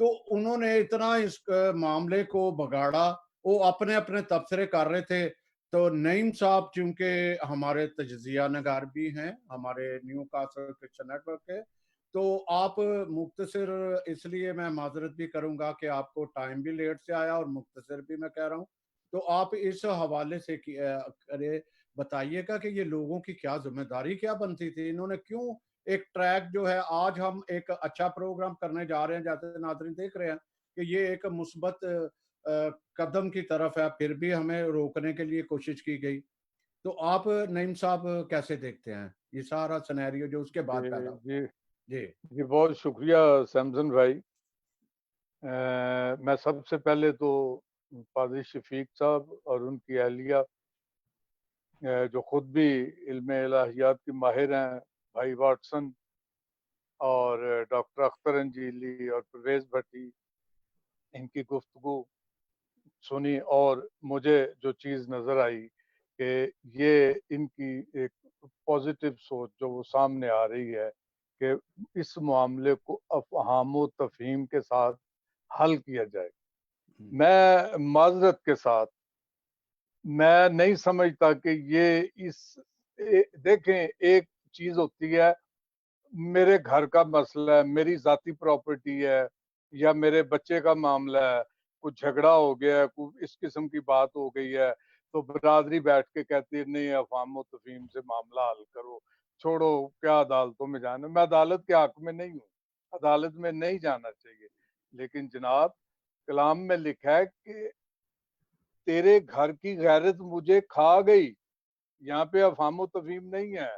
تو انہوں نے اتنا اس معاملے کو بگاڑا، وہ اپنے اپنے تبصرے کر رہے تھے. تو نعیم صاحب چونکہ ہمارے تجزیہ نگار بھی ہیں ہمارے Newcastle Christian network کے، تو آپ مختصر، اس لیے میں معذرت بھی کروں گا کہ آپ کو ٹائم بھی لیٹ سے آیا اور مختصر بھی میں کہہ رہا ہوں، تو آپ اس حوالے سے بتائیے گا کہ یہ لوگوں کی کیا ذمہ داری کیا بنتی تھی، انہوں نے کیوں ایک ٹریک جو ہے، آج ہم ایک اچھا پروگرام کرنے جا رہے ہیں جیسے ناظرین دیکھ رہے ہیں کہ یہ ایک مثبت قدم کی طرف ہے، پھر بھی ہمیں روکنے کے لیے کوشش کی گئی. تو آپ نعیم صاحب کیسے دیکھتے ہیں یہ سارا سینیریو جو اس کے بعد پیدا ہوا؟ جی جی جی بہت شکریہ سیمسن بھائی. میں سب سے پہلے تو پادری شفیق صاحب اور ان کی اہلیہ جو خود بھی علم الہیات کی ماہر ہیں، بھائی واٹسن اور ڈاکٹر اختر انجیلی اور پرویز بھٹی، ان کی گفتگو سنی اور مجھے جو چیز نظر آئی کہ یہ ان کی ایک پازیٹیو سوچ جو وہ سامنے آ رہی ہے کہ اس معاملے کو افہام و تفہیم کے ساتھ حل کیا جائے. میں معذرت کے ساتھ میں نہیں سمجھتا کہ یہ دیکھیں، ایک چیز ہوتی ہے میرے گھر کا مسئلہ ہے، میری ذاتی پراپرٹی ہے، یا میرے بچے کا معاملہ ہے، کچھ جھگڑا ہو گیا ہے، کوئی اس قسم کی بات ہو گئی ہے، تو برادری بیٹھ کے کہتی ہے نہیں افہام و تفہیم سے معاملہ حل کرو، چھوڑو کیا عدالتوں میں جانا. میں عدالت کے حق میں نہیں ہوں، عدالت میں نہیں جانا چاہیے، لیکن جناب کلام میں لکھا ہے کہ تیرے گھر کی غیرت مجھے کھا گئی. یہاں پہ افہام و تفہیم نہیں ہے.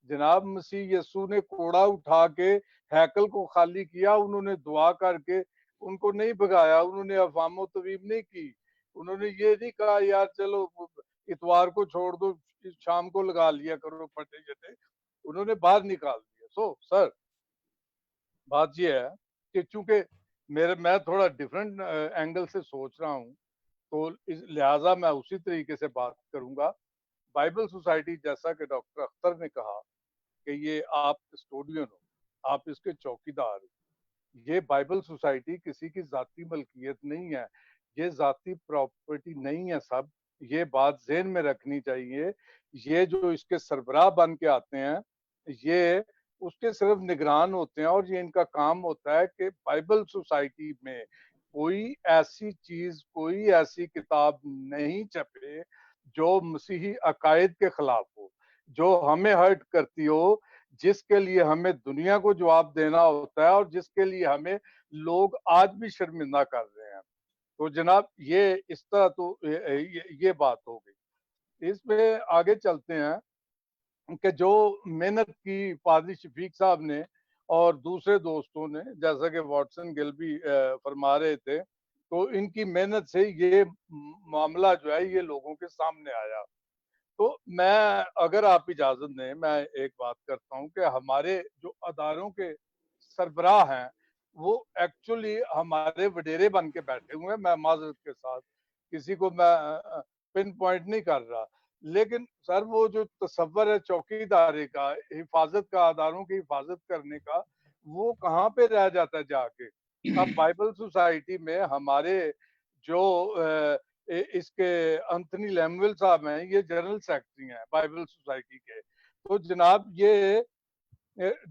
جناب مسیح یسوع نے کوڑا اٹھا کے ہیکل کو خالی کیا، انہوں نے دعا کر کے ان کو نہیں بھگایا، انہوں نے افہام و تفہیم نہیں کی، انہوں نے یہ نہیں کہا یار چلو اتوار کو چھوڑ دو شام کو لگا لیا کرو پھٹے جٹے، انہوں نے باہر نکال دیا. سو سر بات یہ ہے کہ چونکہ میں تھوڑا ڈیفرنٹ اینگل سے سوچ رہا ہوں تو لہٰذا میں اسی طریقے سے بات کروں گا. بائبل سوسائٹی جیسا کہ ڈاکٹر اختر نے کہا کہ یہ آپ کسٹوڈین ہو، آپ اس کے چوکیدار ہو. یہ بائبل سوسائٹی کسی کی ذاتی ملکیت نہیں ہے، یہ ذاتی پراپرٹی نہیں ہے. سب یہ بات ذہن میں رکھنی چاہیے. یہ جو اس کے سربراہ بن کے آتے ہیں یہ اس کے صرف نگران ہوتے ہیں، اور یہ ان کا کام ہوتا ہے کہ بائبل سوسائٹی میں کوئی ایسی چیز، کوئی ایسی کتاب نہیں چھپے جو مسیحی عقائد کے خلاف ہو، جو ہمیں ہرٹ کرتی ہو، جس کے لیے ہمیں دنیا کو جواب دینا ہوتا ہے اور جس کے لیے ہمیں لوگ آج بھی شرمندہ کر رہے ہیں. تو جناب یہ اس طرح تو یہ بات ہو گئی. اس میں آگے چلتے ہیں کہ جو محنت کی پادری شفیق صاحب نے اور دوسرے دوستوں نے، جیسا کہ واٹسن گل بھی فرما رہے تھے، تو ان کی محنت سے یہ معاملہ جو ہے یہ لوگوں کے سامنے آیا. تو میں اگر آپ اجازت دیں میں ایک بات کرتا ہوں کہ ہمارے جو اداروں کے سربراہ ہیں وہ ایکچولی ہمارے وڈیرے بن کے بیٹھے ہوئے ہیں. میں معذرت کے ساتھ کسی کو میں پن پوائنٹ نہیں کر رہا، لیکن سر وہ جو تصور ہے چوکی داری کا، حفاظت کا، اداروں کی حفاظت کرنے کا، وہ کہاں پہ رہ جاتا ہے جا کے. اب بائبل سوسائٹی میں ہمارے جو اس کے انتھنی لیمویل صاحب ہیں، یہ جنرل سیکرٹری ہیں بائبل سوسائٹی کے. تو جناب یہ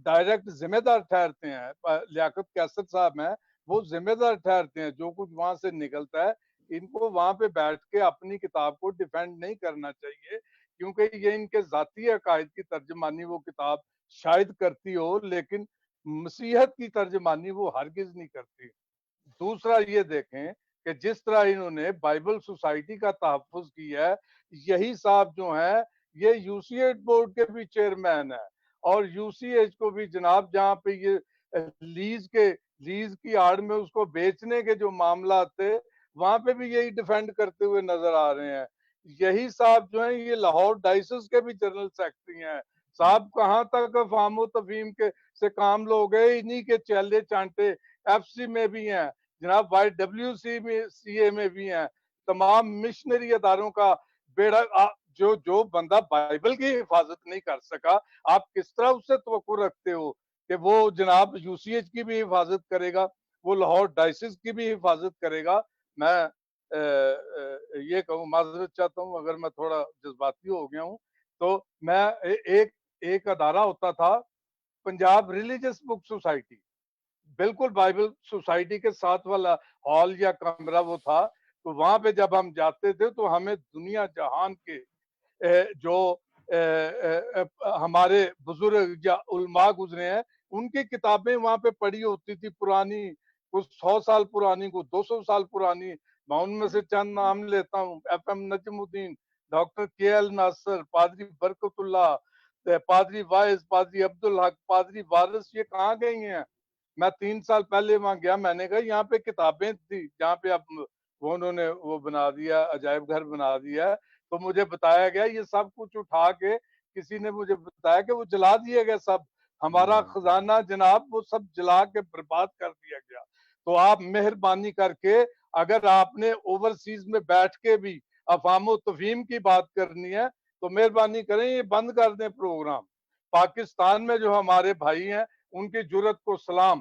ڈائریکٹ ذمہ دار ٹھہرتے ہیں. لیاقت کیسر صاحب ہیں، وہ ذمہ دار ٹھہرتے ہیں. جو کچھ وہاں سے نکلتا ہے ان کو وہاں پہ بیٹھ کے اپنی کتاب کو ڈیفینڈ نہیں کرنا چاہیے، کیونکہ یہ ان کے ذاتی عقائد کی ترجمانی وہ کتاب شاید کرتی ہو، لیکن مسیحیت کی ترجمانی وہ ہرگز نہیں کرتی. دوسرا یہ دیکھیں کہ جس طرح انہوں نے بائبل سوسائٹی کا تحفظ کیا ہے، یہی صاحب جو ہیں یہ یو سی ایچ بورڈ کے بھی چیئرمین ہیں، اور یو سی ایچ کو بھی جناب جہاں پہ یہ لیز کی آڑ میں اس کو بیچنے کے جو معاملات تھے وہاں پہ بھی یہی ڈیفینڈ کرتے ہوئے نظر آ رہے ہیں. یہی صاحب جو ہیں یہ لاہور ڈائسس کے بھی جنرل سیکرٹری ہیں. صاحب کہاں تک افہام و تفہیم کے سے کام لو گئے، انہی کے چیلے چانٹے ایف سی میں بھی ہیں جناب، وائی ڈبلیو سی اے میں بھی ہیں. تمام مشنری اداروں کا بیڑا جو بندہ بائبل کی حفاظت نہیں کر سکا، آپ کس طرح اس سے توقع رکھتے ہو کہ وہ جناب یو سی ایچ کی بھی حفاظت کرے گا؟ وہ لاہور ڈائسس کی بھی حفاظت کرے گا. میں یہ کہوں، معذرت چاہتا ہوں اگر میں تھوڑا جذباتی ہو گیا ہوں، تو میں ایک ادارہ ہوتا تھا پنجاب ریلیجس بک سوسائٹی، بالکل بائبل سوسائٹی کے ساتھ والا ہال یا کمرہ وہ تھا. تو وہاں پہ جب ہم جاتے تھے تو ہمیں دنیا جہان کے جو ہمارے بزرگ یا علماء گزرے ہیں ان کی کتابیں وہاں پہ پڑھی ہوتی تھی، پرانی، کچھ 100 سال پرانی، کچھ 200 سال پرانی. میں ان میں سے چند نام لیتا ہوں: ایف ایم نجم الدین، ڈاکٹر کے ایل ناصر، پادری برکت اللہ، پادری وائز، پادری عبدالحق، پادری وارث. یہ کہاں گئی ہیں؟ میں 3 سال پہلے وہاں گیا، میں نے کہا یہاں پہ کتابیں تھی جہاں پہ اب وہ انہوں نے وہ بنا دیا، عجائب گھر بنا دیا ہے. تو مجھے بتایا گیا یہ سب کچھ اٹھا کے، کسی نے مجھے بتایا کہ وہ جلا دیے گئے سب، ہمارا خزانہ جناب وہ سب جلا کے برباد کر دیا گیا. تو آپ مہربانی کر کے، اگر آپ نے اوورسیز میں بیٹھ کے بھی افہام و تفہیم کی بات کرنی ہے تو مہربانی کریں یہ بند کر دیں پروگرام. پاکستان میں جو ہمارے بھائی ہیں ان کی جرت کو سلام،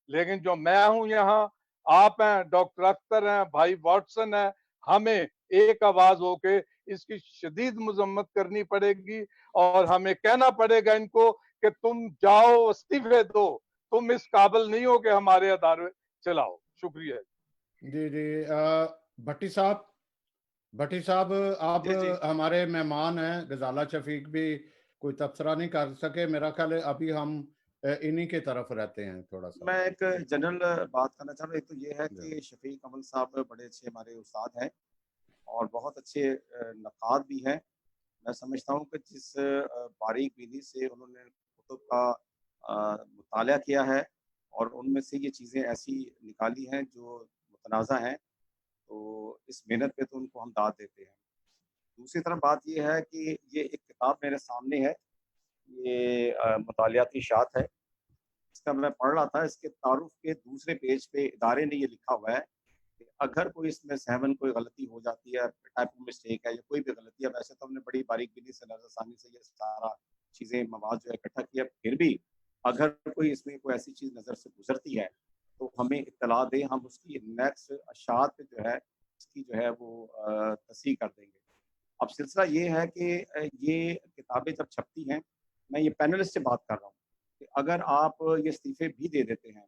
لیکن جو میں ہوں یہاں، آپ ہیں، ڈاکٹر اختر ہیں، بھائی واٹسن ہیں، ہمیں ایک آواز ہو کے اس کی شدید مذمت کرنی پڑے گی، اور ہمیں کہنا پڑے گا ان کو کہ تم جاؤ استعفے دو، تم اس قابل نہیں ہو کہ ہمارے ادارے چلاؤ. شکریہ. جی بھٹی صاحب آپ ہمارے مہمان ہیں. غزالہ شفیق بھی کوئی تبصرہ نہیں کر سکے، میرا خیال ہے ابھی ہم انہی کے طرف رہتے ہیں. تھوڑا سا میں ایک جنرل بات کرنا چاہ رہا ہوں. ایک تو یہ ہے کہ شفیق اول صاحب بڑے اچھے ہمارے استاد ہیں اور بہت اچھے نقاد بھی ہیں. میں سمجھتا ہوں کہ جس باریک بینی سے انہوں نے کتب کا مطالعہ کیا ہے اور ان میں سے یہ چیزیں ایسی نکالی ہیں جو متنازع ہیں، تو اس محنت پہ تو ان کو ہم داد دیتے ہیں. دوسری طرف بات یہ ہے کہ یہ ایک کتاب میرے سامنے ہے، یہ مطالعاتی اشاعت ہے. اس کا میں پڑھ رہا تھا، اس کے تعارف کے دوسرے پیج پہ ادارے نے یہ لکھا ہوا ہے کہ اگر کوئی اس میں سہون کوئی غلطی ہو جاتی ہے، ٹائپ مسٹیک ہے یا کوئی بھی غلطی ہے، ویسے تو ہم نے بڑی باریک بینی سے نظر ثانی سے یہ سارا چیزیں مواد جو ہے اکٹھا کیا، پھر بھی اگر کوئی اس میں کوئی ایسی چیز نظر سے گزرتی ہے تو ہمیں اطلاع دیں، ہم اس کی نیکسٹ اشاعت پہ جو ہے اس کی جو ہے وہ تصحیح کر دیں گے. اب سلسلہ یہ ہے کہ یہ کتابیں جب چھپتی ہیں، میں یہ پینلسٹ سے بات کر رہا ہوں کہ اگر آپ یہ استعفے بھی دے دیتے ہیں،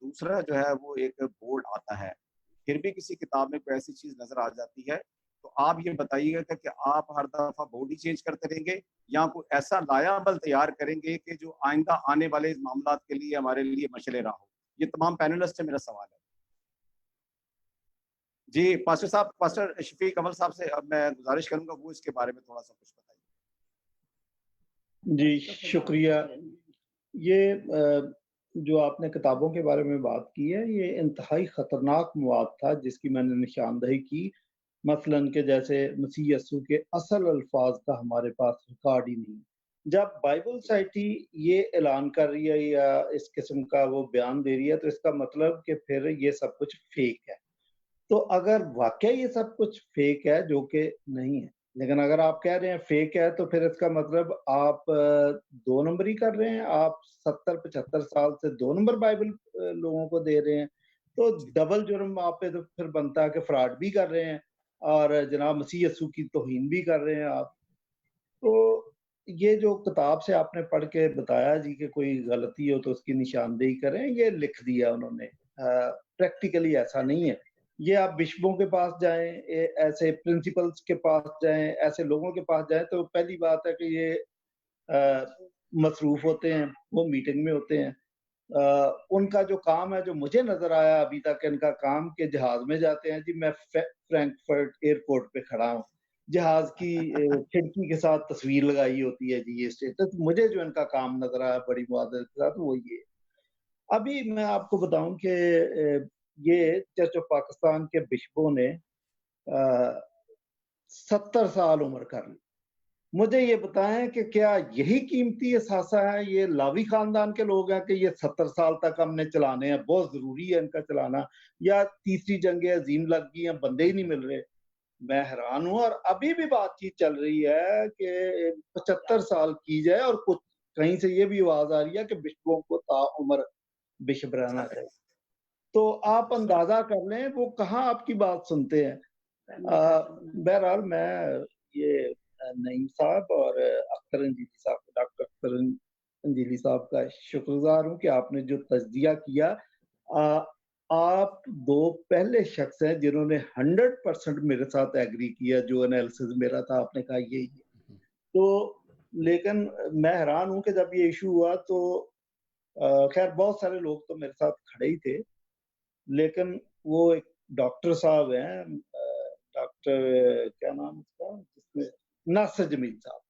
دوسرا جو ہے وہ ایک بورڈ آتا ہے، پھر بھی کسی کتاب میں کوئی ایسی چیز نظر آ جاتی ہے تو آپ یہ بتائیے گا کہ آپ ہر دفعہ بورڈ ہی چینج کرتے رہیں گے یا کوئی ایسا لایا عمل تیار کریں گے کہ جو آئندہ آنے والے معاملات کے لیے ہمارے لیے مشعل راہ ہو. یہ تمام پینلسٹ سے میرا سوال ہے. جی پاسٹر صاحب، پاسٹر شفیق اول صاحب سے اب میں گزارش کروں گا وہ اس کے بارے میں تھوڑا سا کچھ بتائیے. جی شکریہ. یہ جو آپ نے کتابوں کے بارے میں بات کی ہے، یہ انتہائی خطرناک مواد تھا جس کی میں نے نشاندہی کی. مثلاً کہ جیسے مسیح یسوع کے اصل الفاظ کا ہمارے پاس ریکارڈ ہی نہیں. جب بائبل سوسائٹی یہ اعلان کر رہی ہے یا اس قسم کا وہ بیان دے رہی ہے تو اس کا مطلب کہ پھر یہ سب کچھ فیک ہے. تو اگر واقعی یہ سب کچھ فیک ہے، جو کہ نہیں ہے، لیکن اگر آپ کہہ رہے ہیں فیک ہے تو پھر اس کا مطلب آپ 2 نمبری کر رہے ہیں. آپ 70-75 سال سے 2 نمبر بائبل لوگوں کو دے رہے ہیں، تو ڈبل جرم آپ پہ تو پھر بنتا ہے کہ فراڈ بھی کر رہے ہیں اور جناب مسیح یسوع کی توہین بھی کر رہے ہیں آپ. تو یہ جو کتاب سے آپ نے پڑھ کے بتایا جی کہ کوئی غلطی ہو تو اس کی نشاندہی کریں، یہ لکھ دیا انہوں نے. پریکٹیکلی ایسا نہیں ہے. یہ آپ بشپوں کے پاس جائیں، ایسے پرنسپلز کے پاس جائیں، ایسے لوگوں کے پاس جائیں تو پہلی بات ہے کہ یہ مصروف ہوتے ہیں، وہ میٹنگ میں ہوتے ہیں. ان کا جو کام ہے، جو مجھے نظر آیا ابھی تک ان کا کام، کہ جہاز میں جاتے ہیں. جی میں فرینکفرٹ ایئرپورٹ پہ کھڑا ہوں، جہاز کی کھڑکی کے ساتھ تصویر لگائی ہوتی ہے. جی یہ اسٹیٹس مجھے جو ان کا کام نظر آیا بڑی معذرت کے ساتھ وہ یہ. ابھی میں آپ کو بتاؤں کہ یہ چرچ آف پاکستان کے بشپوں نے 70 سال عمر کر لی. مجھے یہ بتائیں کہ کیا یہی قیمتی اثاثہ ہے؟ یہ لاوی خاندان کے لوگ ہیں کہ یہ 70 سال تک ہم نے چلانے ہیں، بہت ضروری ہے ان کا چلانا، یا تیسری جنگ عظیم لگ گئی ہیں، بندے ہی نہیں مل رہے؟ میں حیران ہوں. اور ابھی بھی بات چیت چل رہی ہے کہ 75 سال کی جائے، اور کچھ کہیں سے یہ بھی آواز آ رہی ہے کہ بشپوں کو تا عمر بشپ رہنا چاہیے. تو آپ اندازہ کر لیں وہ کہاں آپ کی بات سنتے ہیں. بہرحال میں یہ نعیم صاحب اور اختر انجیلی صاحب, ڈاکٹر اختر انجیلی صاحب کا شکر گزار ہوں کہ آپ نے جو تجزیہ کیا. آپ دو پہلے شخص ہیں جنہوں نے 100% میرے ساتھ ایگری کیا. جو انالیسز میرا تھا آپ نے کہا یہی ہے. تو لیکن میں حیران ہوں کہ جب یہ ایشو ہوا تو خیر بہت سارے لوگ تو میرے ساتھ کھڑے ہی تھے, لیکن وہ ایک ڈاکٹر صاحب ہیں, ڈاکٹر کیا نام اس کا, جس میں ناصر جمیل صاحب,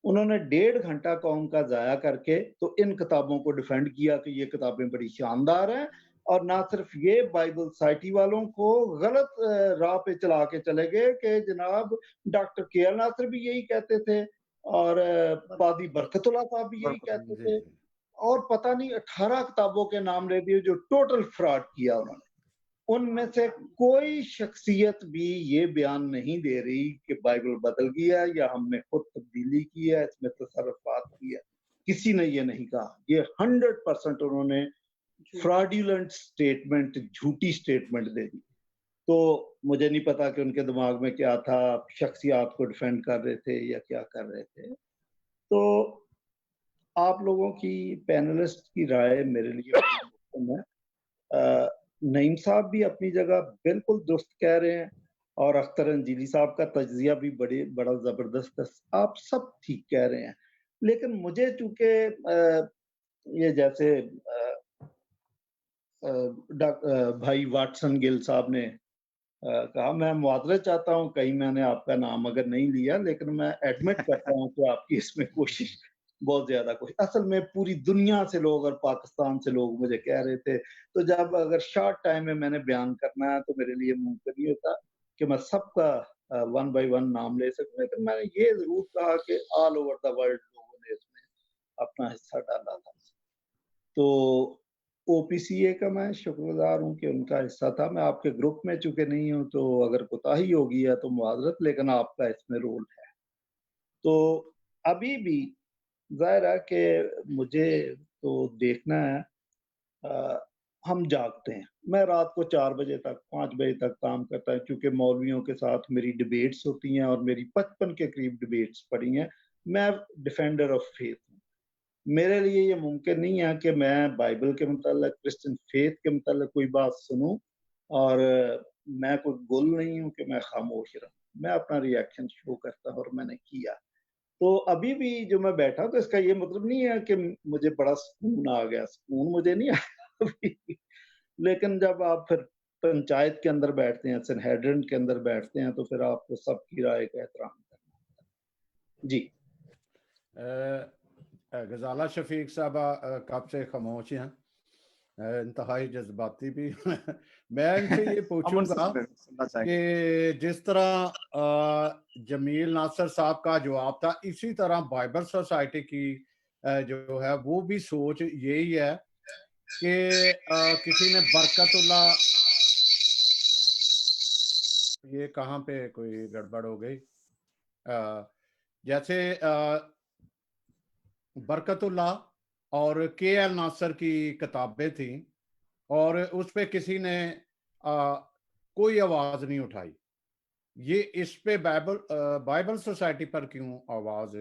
انہوں نے 1.5 گھنٹہ قوم کا ضائع کر کے تو ان کتابوں کو ڈیفینڈ کیا کہ یہ کتابیں بڑی شاندار ہیں, اور نہ صرف یہ بائبل سائٹی والوں کو غلط راہ پہ چلا کے چلے گئے کہ جناب ڈاکٹر کے ایل ناصر بھی یہی کہتے تھے اور پادی برکت اللہ صاحب بھی یہی کہتے تھے, اور پتہ نہیں 18 کتابوں کے نام لے دیے جو ٹوٹل فراڈ کیا انہوں نے. ان میں سے کوئی شخصیت بھی یہ بیان نہیں دے رہی کہ بائبل بدل گیا یا ہم نے خود تبدیلی کی ہے, اس میں تصرفات کی ہے. کسی نے یہ نہیں کہا. یہ 100% انہوں نے فراڈیولنٹ سٹیٹمنٹ, جھوٹی سٹیٹمنٹ دے دی. تو مجھے نہیں پتا کہ ان کے دماغ میں کیا تھا, شخصیات کو ڈیفینڈ کر رہے تھے یا کیا کر رہے تھے. تو آپ لوگوں کی پینلسٹ کی رائے میرے لیے ہے. نعیم صاحب بھی اپنی جگہ بالکل درست کہہ رہے ہیں, اور اختر انجیلی صاحب کا تجزیہ بھی بڑا زبردست ہے. آپ سب ٹھیک کہہ رہے ہیں, لیکن مجھے چونکہ یہ جیسے بھائی واٹسن گل صاحب نے کہا, میں معذرت چاہتا ہوں کہیں میں نے آپ کا نام اگر نہیں لیا, لیکن میں ایڈمٹ کرتا ہوں کہ آپ کی اس میں کوشش بہت زیادہ کوشش. اصل میں پوری دنیا سے لوگ اور پاکستان سے لوگ مجھے کہہ رہے تھے, تو جب اگر شارٹ ٹائم میں نے بیان کرنا ہے تو میرے لیے ممکن نہیں ہوتا کہ میں سب کا 1 by 1 نام لے سکوں, لیکن میں نے یہ ضرور کہا کہ آل اوور دا ورلڈ لوگوں نے اس میں اپنا حصہ ڈالا تھا. تو او پی سی اے کا میں شکر گزار ہوں کہ ان کا حصہ تھا. میں آپ کے گروپ میں چونکہ نہیں ہوں تو اگر کوتاہی ہوگی ہے تو معذرت, لیکن آپ کا اس میں رول ہے. تو ابھی بھی ظاہر ہے کہ مجھے تو دیکھنا ہے, ہم جاگتے ہیں. میں رات کو 4 بجے تک 5 بجے تک کام کرتا ہے, کیونکہ مولویوں کے ساتھ میری ڈیبیٹس ہوتی ہیں اور میری 55 کے قریب ڈیبیٹس پڑی ہیں. میں ڈیفینڈر آف فیتھ ہوں. میرے لیے یہ ممکن نہیں ہے کہ میں بائبل کے متعلق, کرسچن فیتھ کے متعلق کوئی بات سنوں اور میں کوئی گل نہیں ہوں کہ میں خاموش رہوں. میں اپنا ری ایکشن شو کرتا ہوں, اور میں نے کیا. تو ابھی بھی جو میں بیٹھا تو اس کا یہ مطلب نہیں ہے کہ مجھے بڑا سکون آ گیا. سکون مجھے نہیں آیا ابھی, لیکن جب آپ پھر پنچایت کے اندر بیٹھتے ہیں, سنہیڈرن کے اندر بیٹھتے ہیں, تو پھر آپ کو سب کی رائے کا احترام کرنا ہوتا ہے. جی غزالہ شفیق صاحب کب سے خاموش ہیں, انتہائی جذباتی بھی. میں ان سے یہ پوچھوں گا کہ جس طرح جمیل ناصر صاحب کا جواب تھا, اسی طرح بائبل سوسائٹی کی جو ہے وہ بھی سوچ یہی ہے کہ کسی نے برکت اللہ, یہ کہاں پہ کوئی گڑبڑ ہو گئی, جیسے برکت اللہ اور کے ایل ناصر کی کتابیں تھیں اور اس پہ کسی نے کوئی آواز نہیں اٹھائی. یہ اس پہ بائبل سوسائٹی پر کیوں آواز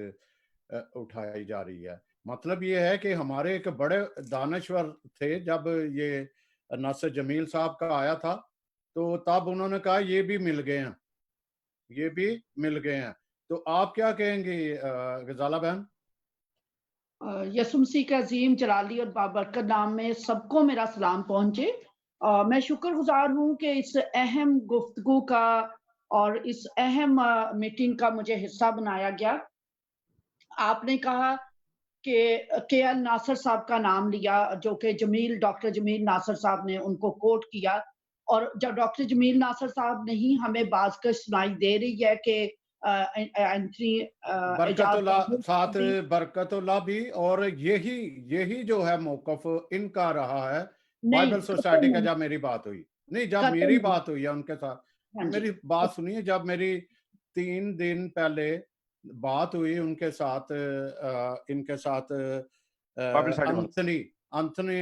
اٹھائی جا رہی ہے؟ مطلب یہ ہے کہ ہمارے ایک بڑے دانشور تھے, جب یہ ناصر جمیل صاحب کا آیا تھا تو تب انہوں نے کہا یہ بھی مل گئے ہیں, یہ بھی مل گئے ہیں. تو آپ کیا کہیں گے غزالہ بہن؟ یسوع مسیح کا عظیم جلالی اور بابرکت نام میں سب کو میرا سلام پہنچے. میں شکر گزار ہوں کہ اس اہم گفتگو کا اور اس اہم میٹنگ کا مجھے حصہ بنایا گیا. آپ نے کہا کہ کے ایل ناصر صاحب کا نام لیا, جو کہ ڈاکٹر جمیل ناصر صاحب نے ان کو کوٹ کیا, اور جب ڈاکٹر جمیل ناصر صاحب نہیں ہمیں باز کر سنائی دے رہی ہے کہ برکت اللہ ساتھ برکت اللہ بھی, اور یہی جو ہے موقف ان کا رہا ہے بائبل سوسائٹی کا. جب میری بات ہوئی نہیں, جب میری بات ہوئی ہے ان کے ساتھ, میری بات سنیے, جب میری 3 دن پہلے بات ہوئی ان کے ساتھ انتھنی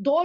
2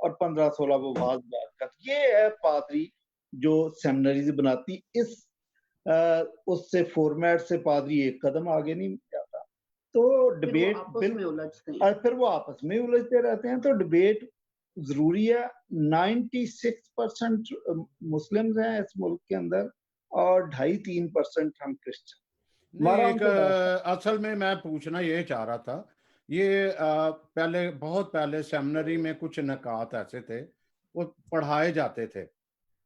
اور 15-16 وہ واز بات کرتے. یہ ہے پادری جو سیمنریز بناتی. اس سے فارمیٹ سے پادری ایک قدم آگے نہیں جاتا. تو ڈبیٹ اور پھر وہ آپس میں الجھتے رہتے ہیں. تو ڈبیٹ ضروری ہے. 96% مسلمز ہیں اس ملک کے اندر اور 2.5-3% ہم کرسچن. اصل میں پوچھنا یہ چاہ رہا تھا, یہ پہلے بہت پہلے سیمنری میں کچھ نکات ایسے تھے وہ پڑھائے جاتے تھے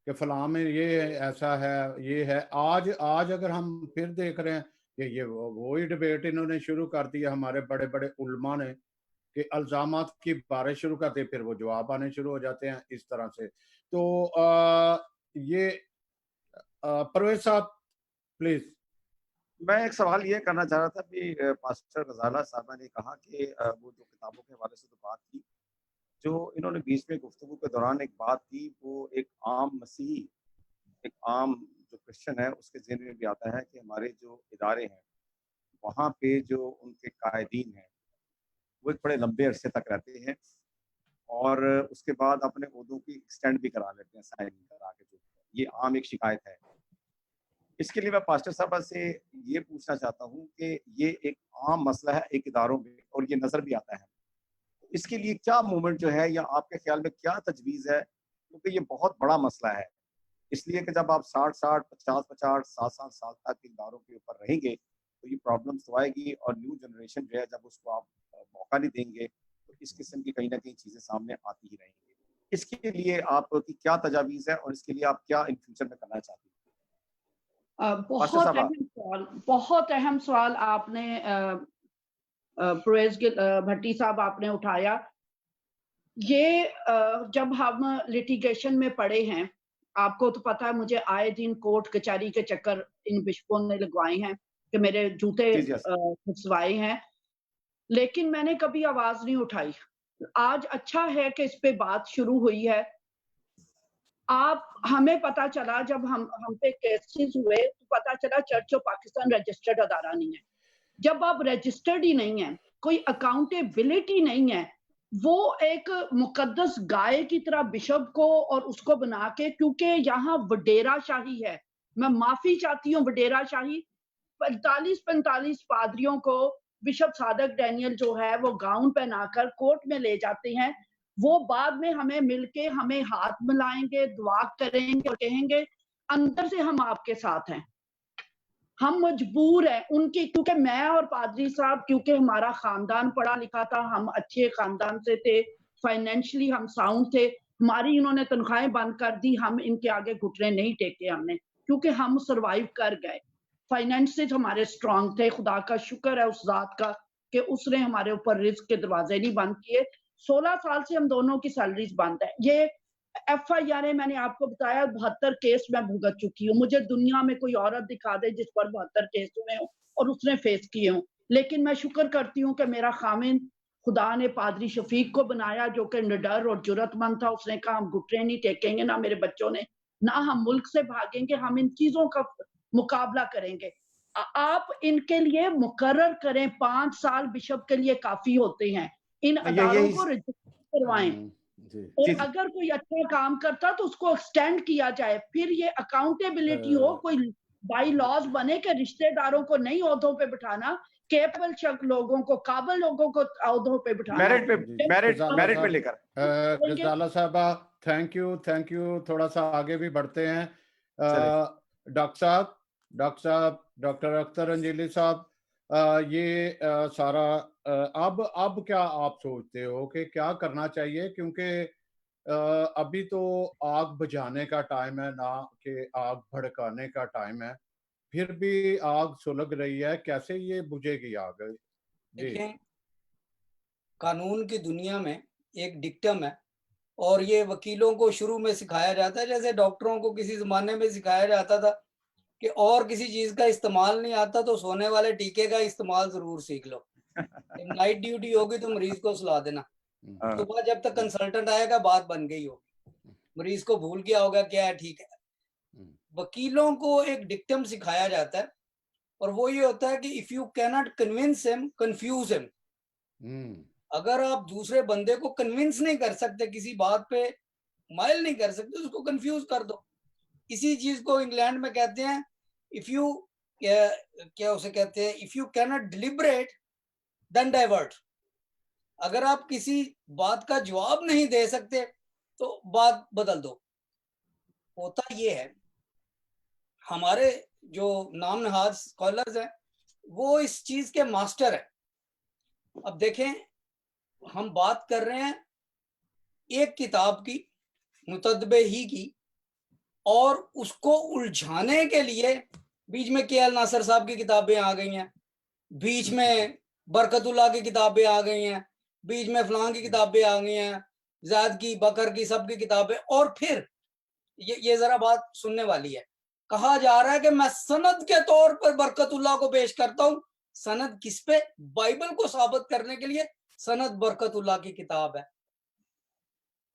کہ فلاں میں یہ ایسا ہے یہ ہے. آج اگر ہم پھر دیکھ رہے ہیں کہ یہ وہی ڈبیٹ انہوں نے شروع کر دیا ہمارے بڑے بڑے علماء نے کہ الزامات کی بارش شروع کرتے پھر وہ جواب آنے شروع ہو جاتے ہیں اس طرح سے. تو یہ پرویز صاحب پلیز. میں ایک سوال یہ کرنا چاہ رہا تھا کہ پاسٹر غزالہ صاحبہ نے کہا کہ وہ جو کتابوں کے حوالے سے تو بات کی, جو انہوں نے بیچ میں گفتگو کے دوران ایک بات کی, وہ ایک عام مسیحی, ایک عام جو کرسچن ہے اس کے ذہن میں بھی آتا ہے کہ ہمارے جو ادارے ہیں وہاں پہ جو ان کے قائدین ہیں وہ ایک بڑے لمبے عرصے تک رہتے ہیں اور اس کے بعد اپنے عہدوں کی ایکسٹینڈ بھی کرا لیتے ہیں سائن کرا کے. جو یہ عام ایک شکایت ہے. اس کے لیے میں پاسٹر صاحبہ سے یہ پوچھنا چاہتا ہوں کہ یہ ایک عام مسئلہ ہے ایک اداروں میں اور یہ نظر بھی آتا ہے. اس کے لیے کیا موومنٹ جو ہے یا آپ کے خیال میں کیا تجویز ہے, کیونکہ یہ بہت بڑا مسئلہ ہے. اس لیے کہ جب آپ 60 50 سال تک اداروں کے اوپر رہیں گے تو یہ پرابلمس تو آئے گی, اور نیو جنریشن جو ہے جب اس کو آپ موقع نہیں دیں گے تو اس قسم کی کہیں نہ کہیں چیزیں سامنے آتی ہی رہیں گی. اس کے لیے آپ کی کیا تجاویز ہے اور اس کے لیے آپ کیا ان فیوچر میں کرنا چاہتے ہیں؟ بہت اہم سوال آپ نے پرویز بھٹی صاحب آپ نے اٹھایا. یہ جب ہم لٹیگیشن میں پڑے ہیں, آپ کو تو پتا ہے مجھے آئے دن کورٹ کچہری کے چکر ان بشپوں نے لگوائے ہیں کہ میرے جوتے کھسوائے ہیں, لیکن میں نے کبھی آواز نہیں اٹھائی. آج اچھا ہے کہ اس پہ بات شروع ہوئی ہے. ہمیں پتا چلا جب ہم پہ کیسز ہوئے تو پتا چلا چرچ آف پاکستان رجسٹرڈ ادارہ نہیں ہے. جب آپ رجسٹرڈ ہی نہیں ہیں, کوئی اکاؤنٹیبلٹی نہیں ہے, وہ ایک مقدس گائے کی طرح بشپ کو اور اس کو بنا کے, کیونکہ یہاں وڈیرا شاہی ہے, میں معافی چاہتی ہوں, وڈیرا شاہی 45 پادریوں کو بشپ صادق ڈینیل جو ہے وہ گاؤن پہنا کر کورٹ میں لے جاتے ہیں. وہ بعد میں ہمیں مل کے ہمیں ہاتھ ملائیں گے, دعا کریں گے اور کہیں گے اندر سے ہم آپ کے ساتھ ہیں. ہم مجبور ہیں ان کی, کیونکہ میں اور پادری صاحب, کیونکہ ہمارا خاندان پڑھا لکھا تھا, ہم اچھے خاندان سے تھے, فائنینشلی ہم ساؤنڈ تھے, ہماری انہوں نے تنخواہیں بند کر دی, ہم ان کے آگے گھٹنے نہیں ٹیکے ہم نے, کیونکہ ہم سروائیو کر گئے. فائنینس ہمارے سٹرونگ تھے. خدا کا شکر ہے اس ذات کا کہ اس نے ہمارے اوپر رزق کے دروازے نہیں بند کیے. 16 سال سے ہم دونوں کی سیلریز بند ہے. یہ ایف آئی آر میں نے آپ کو بتایا 72 کیس میں بھگت چکی ہوں. مجھے دنیا میں کوئی عورت دکھا دے جس پر 72 کیس ہوئے ہوں اور اس نے فیس کیے ہوں. لیکن میں شکر کرتی ہوں کہ میرا خامن خدا نے پادری شفیق کو بنایا جو کہ نڈر اور جرت مند تھا. اس نے کہا ہم گھٹنے نہیں ٹیکیں گے, نہ میرے بچوں نے, نہ ہم ملک سے بھاگیں گے, ہم ان چیزوں کا مقابلہ کریں گے. آپ ان کے لیے مقرر کریں, 5 سال بشپ کے لیے کافی ہوتے ہیں. ان اداروں کو رجسٹر کروائیں, اور اگر کوئی اچھا کام کرتا تو اس کو ایکسٹینڈ کیا جائے. پھر یہ اکاؤنٹیبلٹی ہو, کوئی بائی لاز بنے کہ رشتہ داروں کو نہیں عہدوں پہ بٹھانا, کیپبل لوگوں کو, قابل لوگوں کو عہدوں پہ بٹھانا. میرٹ پہ لے کر. غزالہ صاحبہ تھینک یو. تھوڑا سا آگے بھی بڑھتے ہیں. ڈاکٹر اختر انجیلی صاحب, یہ سارا اب کیا آپ سوچتے ہو کہ کیا کرنا چاہیے, کیونکہ ابھی تو آگ بجھانے کا ٹائم ہے نہ کہ آگ بھڑکانے کا ٹائم ہے, پھر بھی آگ سلگ رہی ہے, کیسے یہ بجھے گی آگ؟ دیکھیں, قانون کی دنیا میں ایک ڈکٹم ہے, اور یہ وکیلوں کو شروع میں سکھایا جاتا ہے جیسے ڈاکٹروں کو کسی زمانے میں سکھایا جاتا تھا کہ اور کسی چیز کا استعمال نہیں آتا تو سونے والے ٹیکے کا استعمال ضرور سیکھ لو. نائٹ ڈیوٹی ہوگی تو مریض کو سلا دینا, صبح جب تک کنسلٹنٹ آئے گا بات بن گئی ہوگی, مریض کو بھول گیا ہوگا کیا ہے ٹھیک ہے. وکیلوں کو ایک ڈکٹم سکھایا جاتا ہے, اور وہ یہ ہوتا ہے کہ if you cannot convince him, confuse him. اگر آپ دوسرے بندے کو کنونس نہیں کر سکتے, کسی بات پہ مائل نہیں کر سکتے, اس کو کنفیوز کر دو. اسی چیز کو انگلینڈ میں کہتے ہیں if you کیا اسے کہتے ہیں, if you cannot deliberate then divert. اگر آپ کسی بات کا جواب نہیں دے سکتے تو بات بدل دو. ہوتا یہ ہے, ہمارے جو نام نہاد اسکالرز ہیں وہ اس چیز کے ماسٹر ہیں. اب دیکھیں, ہم بات کر رہے ہیں ایک کتاب کی, متدبے ہی کی, اور اس کو الجھانے کے لیے بیچ میں کے ایل ناصر صاحب کی کتابیں آ گئی ہیں, بیچ میں برکت اللہ کی کتابیں آ گئی ہیں, بیچ میں فلاں کی کتابیں آ گئی ہیں, زید کی, بکر کی, سب کی کتابیں. اور پھر یہ ذرا بات سننے والی ہے, کہا جا رہا ہے کہ میں سند کے طور پر برکت اللہ کو پیش کرتا ہوں. سند کس پہ؟ بائبل کو ثابت کرنے کے لیے سند برکت اللہ کی کتاب ہے.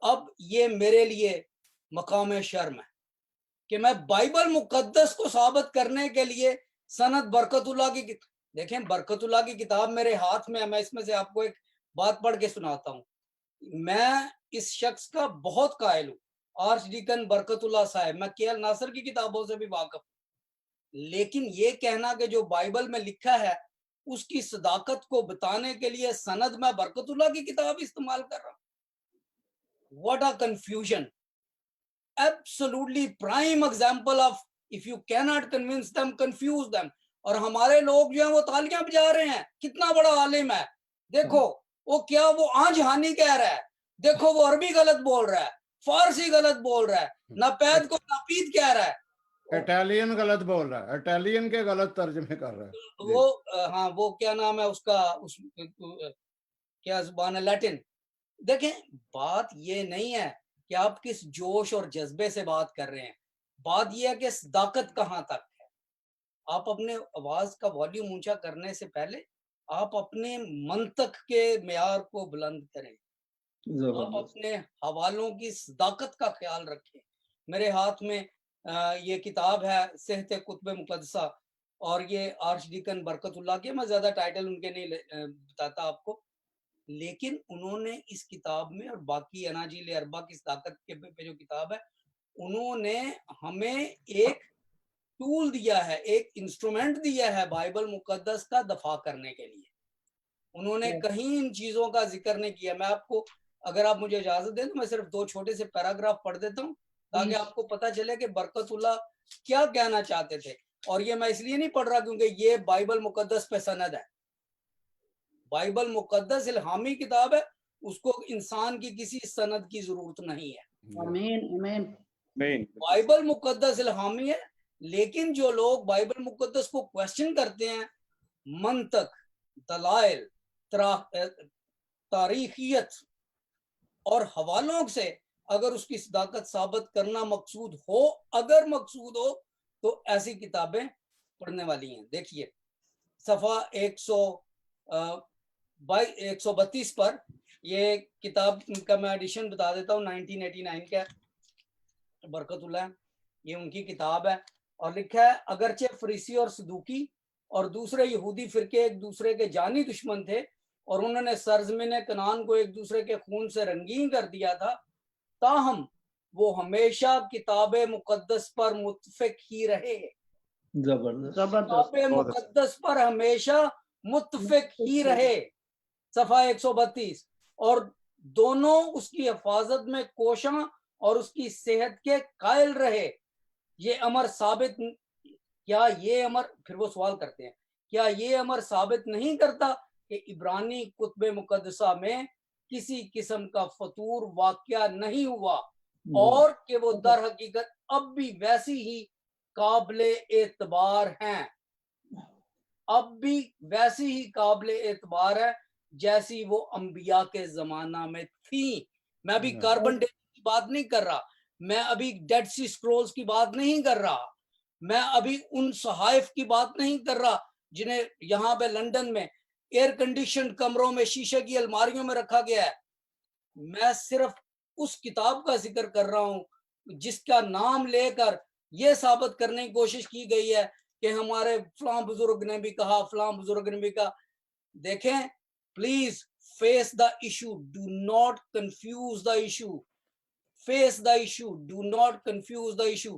اب یہ میرے لیے مقام شرم ہے کہ میں بائبل مقدس کو ثابت کرنے کے لیے سند برکت اللہ کی دیکھیں, برکت اللہ کی کتاب میرے ہاتھ میں ہے. میں اس میں سے آپ کو ایک بات پڑھ کے سناتا ہوں. میں اس شخص کا بہت قائل ہوں, آرچ ڈیکن برکت اللہ صاحب. میں کے ایل ناصر کی کتابوں سے بھی واقف ہوں, لیکن یہ کہنا کہ جو بائبل میں لکھا ہے اس کی صداقت کو بتانے کے لیے سند میں برکت اللہ کی کتاب استعمال کر رہا ہوں. What a confusion. Absolutely prime example of if you cannot convince them, confuse them. اور ہمارے لوگ جو ہیں وہ تالیاں بجا رہے ہیں, کتنا بڑا عالم ہے, دیکھو وہ کیا, وہ آنج ہانی کہہ رہا ہے, دیکھو وہ عربی غلط بول رہا ہے, فارسی غلط بول رہا ہے, ناپید کو ناپید کہہ رہا ہے, اٹالین غلط بول رہا ہے, اٹالین کے غلط ترجمے کر رہا ہے. وہ ہاں وہ کیا نام ہے اس کا, کیا زبان ہے, لیٹن. دیکھیں, بات یہ نہیں ہے کہ آپ کس جوش اور جذبے سے بات کر رہے ہیں, بات یہ ہے کہ صداقت کہاں تک ہے. آپ اپنے آواز کا والیوم اونچا کرنے سے پہلے آپ اپنے منطق کے معیار کو بلند کریں, آپ اپنے حوالوں کی صداقت کا خیال رکھیں. میرے ہاتھ میں یہ کتاب ہے صحت کتب مقدسہ, اور یہ آرچ ڈیکن برکت اللہ کے, میں زیادہ ٹائٹل ان کے نہیں بتاتا آپ کو, لیکن انہوں نے اس کتاب میں, اور باقی اناجیل اربع کی صداقت کے پہ جو کتاب ہے, انہوں نے ہمیں ایک ٹول دیا ہے, ایک انسٹرومنٹ دیا ہے بائبل مقدس کا دفاع کرنے کے لیے. انہوں نے کہیں ان چیزوں کا ذکر نہیں کیا. میں آپ کو, اگر آپ مجھے اجازت دیں تو میں صرف 2 چھوٹے سے پیراگراف پڑھ دیتا ہوں تاکہ آپ کو پتہ چلے کہ برکت اللہ کیا کہنا چاہتے تھے. اور یہ میں اس لیے نہیں پڑھ رہا کیونکہ یہ بائبل مقدس پہ سند ہے. بائبل مقدس الہامی کتاب ہے, اس کو انسان کی کسی سند کی ضرورت نہیں ہے. آمین. بائبل مقدس الہامی ہے, لیکن جو لوگ بائبل مقدس کو کویسچن کرتے ہیں, منطق, دلائل, تاریخیت اور حوالوں سے اگر اس کی صداقت ثابت کرنا مقصود ہو, اگر مقصود ہو تو ایسی کتابیں پڑھنے والی ہیں. دیکھیے صفحہ 132 پر, یہ کتاب کا میں ایڈیشن بتا دیتا ہوں, 1989 کا برکت اللہ, یہ ان کی کتاب ہے, اور لکھا ہے اگرچہ فریسی اور صدوقی اور دوسرے یہودی فرقے ایک دوسرے کے جانی دشمن تھے اور انہوں نے سرزمین کنعان کو ایک دوسرے کے خون سے رنگین کر دیا تھا, تاہم وہ ہمیشہ کتاب مقدس پر متفق ہی رہے. کتاب مقدس پر ہمیشہ متفق ہی رہے. صفحہ 132, اور دونوں اس کی حفاظت میں کوشاں اور اس کی صحت کے قائل رہے. یہ امر ثابت, کیا یہ امر, پھر وہ سوال کرتے ہیں, کیا یہ امر ثابت نہیں کرتا کہ عبرانی کتب مقدسہ میں کسی قسم کا فطور واقعہ نہیں ہوا اور کہ وہ در حقیقت اب بھی ویسی ہی قابل اعتبار ہیں, اب بھی ویسی ہی قابل اعتبار ہے جیسی وہ انبیاء کے زمانہ میں تھی. میں ابھی کاربن ڈیٹنگ کی بات نہیں کر رہا, میں ابھی ڈیڈ سی سکرولز کی بات نہیں کر رہا, میں ابھی ان صحائف کی بات نہیں کر رہا جنہیں یہاں پہ لندن میں ایئر کنڈیشن کمروں میں شیشے کی الماریوں میں رکھا گیا ہے. میں صرف اس کتاب کا ذکر کر رہا ہوں جس کا نام لے کر یہ ثابت کرنے کی کوشش کی گئی ہے کہ ہمارے فلاں بزرگ نے بھی کہا, فلاں بزرگ نے بھی کہا. دیکھیں please, face the issue, do not confuse the issue. Face the issue, do not confuse the issue.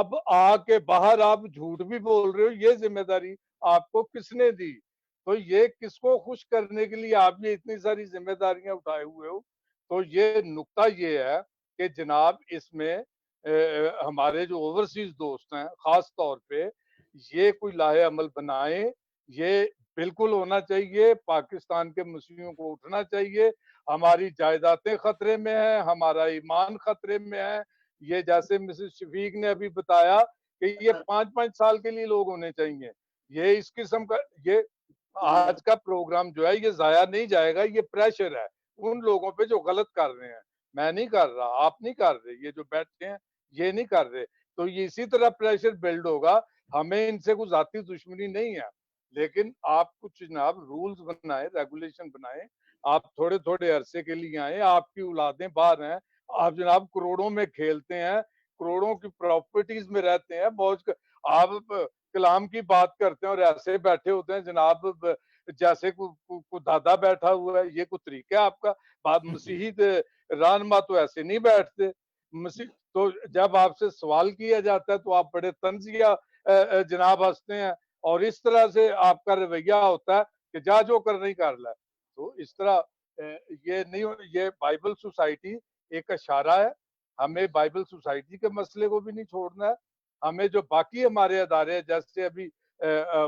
اب آ کے باہر آپ جھوٹ بھی بول رہے ہو, یہ ذمہ داری آپ کو کس نے دی؟ تو یہ کس کو خوش کرنے کے لیے آپ یہ اتنی ساری ذمہ داریاں اٹھائے ہوئے ہو؟ تو یہ نقطہ یہ ہے کہ جناب اس میں ہمارے جو اوورسیز دوست ہیں خاص طور پہ یہ کوئی لاہے عمل بنائیں. یہ بالکل ہونا چاہیے, پاکستان کے مسئلوں کو اٹھنا چاہیے. ہماری جائیدادیں خطرے میں ہیں, ہمارا ایمان خطرے میں ہے. یہ جیسے مسز شفیق نے ابھی بتایا کہ یہ 5-5 سال کے لیے لوگ ہونے چاہیے. یہ اس قسم کا یہ آج کا پروگرام جو ہے یہ ضائع نہیں جائے گا. یہ پریشر ہے ان لوگوں پہ جو غلط کر رہے ہیں. میں نہیں کر رہا, آپ نہیں کر رہے, یہ جو بیٹھے ہیں یہ نہیں کر رہے. تو یہ اسی طرح پریشر بلڈ ہوگا. ہمیں ان سے کوئی ذاتی دشمنی نہیں ہے, لیکن آپ کچھ جناب رولز بنائیں, ریگولیشن بنائیں. آپ تھوڑے تھوڑے عرصے کے لیے آئیں, آپ کی اولادیں باہر ہیں, آپ جناب کروڑوں میں کھیلتے ہیں, کروڑوں کی پراپرٹیز میں رہتے ہیں. بہت آپ کلام کی بات کرتے ہیں اور ایسے بیٹھے ہوتے ہیں جناب جیسے کو دادا بیٹھا ہوا ہے. یہ کوئی طریقہ ہے آپ کا؟ بات مسیحی رہنما تو ایسے نہیں بیٹھتے. تو جب آپ سے سوال کیا جاتا ہے تو آپ بڑے طنزیہ جناب ہنستے ہیں, اور اس طرح سے آپ کا رویہ ہوتا ہے کہ جا جو کر نہیں کر لے. تو اس طرح یہ نہیں, یہ بائبل سوسائٹی ایک اشارہ ہے. ہمیں بائبل سوسائٹی کے مسئلے کو بھی نہیں چھوڑنا ہے. ہمیں جو باقی ہمارے ادارے ہیں, جیسے ابھی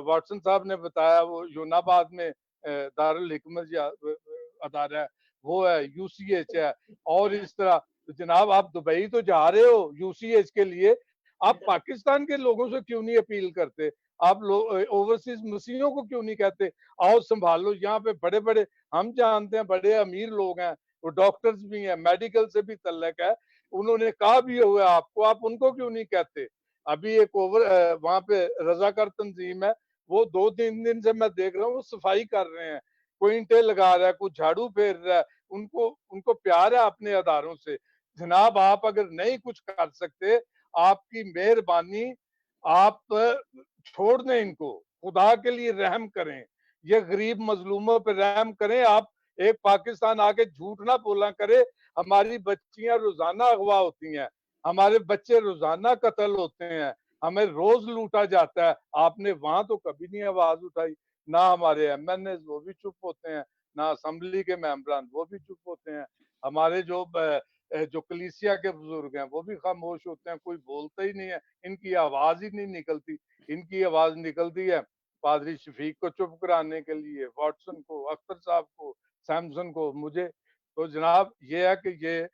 واٹسن صاحب نے بتایا وہ یوناباد میں دارالحکمت ادارہ ہے, وہ ہے یو سی ایچ ہے. اور اس طرح جناب آپ دبئی تو جا رہے ہو یو سی ایچ کے لیے, آپ پاکستان کے لوگوں سے کیوں نہیں اپیل کرتے؟ آپ اوورسیز مسیحیوں کو کیوں نہیں کہتے آؤ سنبھال لو؟ یہاں پہ بڑے بڑے ہم جانتے ہیں بڑے امیر لوگ ہیں, وہ ڈاکٹرز بھی ہیں, میڈیکل سے بھی تعلق ہے, انہوں نے کہا بھی ہوا ہے آپ کو, آپ ان کو کیوں نہیں کہتے؟ ابھی ایک وہاں پہ رضاکار تنظیم ہے, وہ 2-3 دن سے میں دیکھ رہا ہوں وہ صفائی کر رہے ہیں, کوئی اینٹیں لگا رہا ہے, کوئی جھاڑو پھیر رہا ہے. ان کو پیار ہے اپنے اداروں سے. جناب آپ اگر نہیں کچھ کر سکتے, آپ کی مہربانی آپ چھوڑ دیں ان کو, خدا کے لیے رحم کریں, یہ غریب مظلوموں پہ رحم کریں. آپ ایک پاکستان آگے جھوٹ نہ بولا کرے. ہماری بچیاں روزانہ اغوا ہوتی ہیں, ہمارے بچے روزانہ قتل ہوتے ہیں, ہمیں روز لوٹا جاتا ہے. آپ نے وہاں تو کبھی نہیں آواز اٹھائی, نہ ہمارے ایم این ایز وہ بھی چپ ہوتے ہیں, نہ اسمبلی کے ممبران وہ بھی چپ ہوتے ہیں, ہمارے جو کلیسیا کے بزرگ ہیں وہ بھی خاموش ہوتے ہیں, کوئی بولتا ہی نہیں ہے, ان کی آواز ہی نہیں نکلتی. ان کی آواز نکلتی ہے پادری شفیق کو چپ کرانے کے لیے, واٹسن کو, اختر صاحب کو, سیمسن کو, مجھے. تو جناب یہ ہے کہ یہ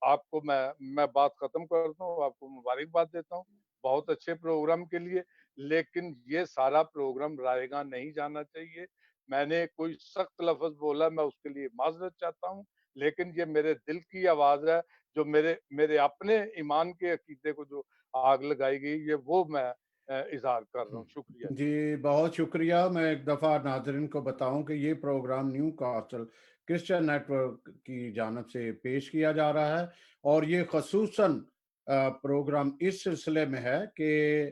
آپ کو میں بات ختم کرتا ہوں, آپ کو مبارکباد دیتا ہوں بہت اچھے پروگرام کے لیے, لیکن یہ سارا پروگرام رائے گاہ نہیں جانا چاہیے. میں نے کوئی سخت لفظ بولا, میں اس کے لیے معذرت چاہتا ہوں, لیکن یہ میرے دل کی آواز ہے, جو میرے اپنے ایمان کے عقیدے کو جو آگ لگائی گئی, یہ وہ میں اظہار کر رہا ہوں. شکریہ جی, بہت شکریہ. میں ایک دفعہ ناظرین کو بتاؤں کہ یہ program Newcastle Christian network کی جانب سے پیش کیا جا رہا ہے, اور یہ خصوصاً پروگرام اس سلسلے میں ہے کہ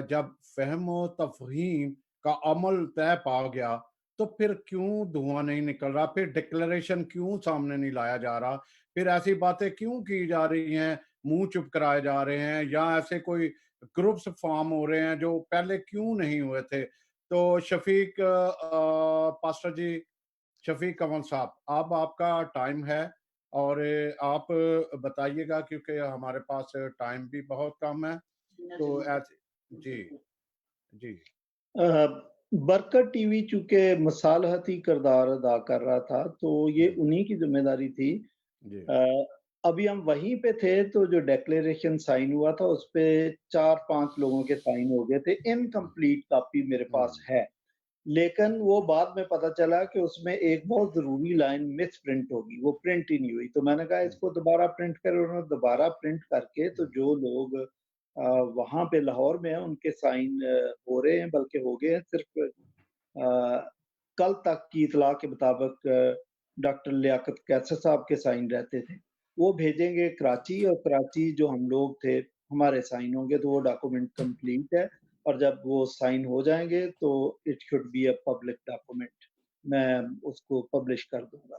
جب فہم و تفہیم کا عمل طے پا گیا تو پھر کیوں دھواں نہیں نکل رہا, پھر ڈکلریشن کیوں سامنے نہیں لایا جا رہا, پھر ایسی باتیں کیوں کی جا رہی ہیں, منہ چپ کرائے جا رہے ہیں, یا ایسے کوئی گروپس فارم ہو رہے ہیں جو پہلے کیوں نہیں ہوئے تھے. تو شفیق پاسٹر جی, شفیق کمل صاحب, اب آپ کا ٹائم ہے اور آپ بتائیے گا کیونکہ ہمارے پاس ٹائم بھی بہت کم ہے. تو ایسے جی برکت ٹی وی چونکہ مصالحتی کردار ادا کر رہا تھا تو یہ انہی کی ذمہ داری تھی. ابھی ہم وہیں پہ تھے تو جو ڈیکلیریشن سائن ہوا تھا اس پہ 4-5 لوگوں کے سائن ہو گئے تھے. انکمپلیٹ کاپی میرے پاس ہے, لیکن وہ بعد میں پتہ چلا کہ اس میں ایک بہت ضروری لائن مس پرنٹ ہوگی, وہ پرنٹ ہی نہیں ہوئی. تو میں نے کہا اس کو دوبارہ پرنٹ کرے, انہوں نے دوبارہ پرنٹ کر کے, تو جو لوگ وہاں پہ لاہور میں ہیں ان کے سائن ہو رہے ہیں, بلکہ ہو گئے ہیں. صرف کل تک کی اطلاع کے مطابق ڈاکٹر لیاقت قیصر صاحب کے سائن رہتے تھے, وہ بھیجیں گے کراچی, اور کراچی جو ہم لوگ تھے ہمارے سائن ہوں گے, تو وہ ڈاکومنٹ کمپلیٹ ہے. اور جب وہ سائن ہو جائیں گے تو it should be a public document, میں اس کو پبلش کر دوں گا.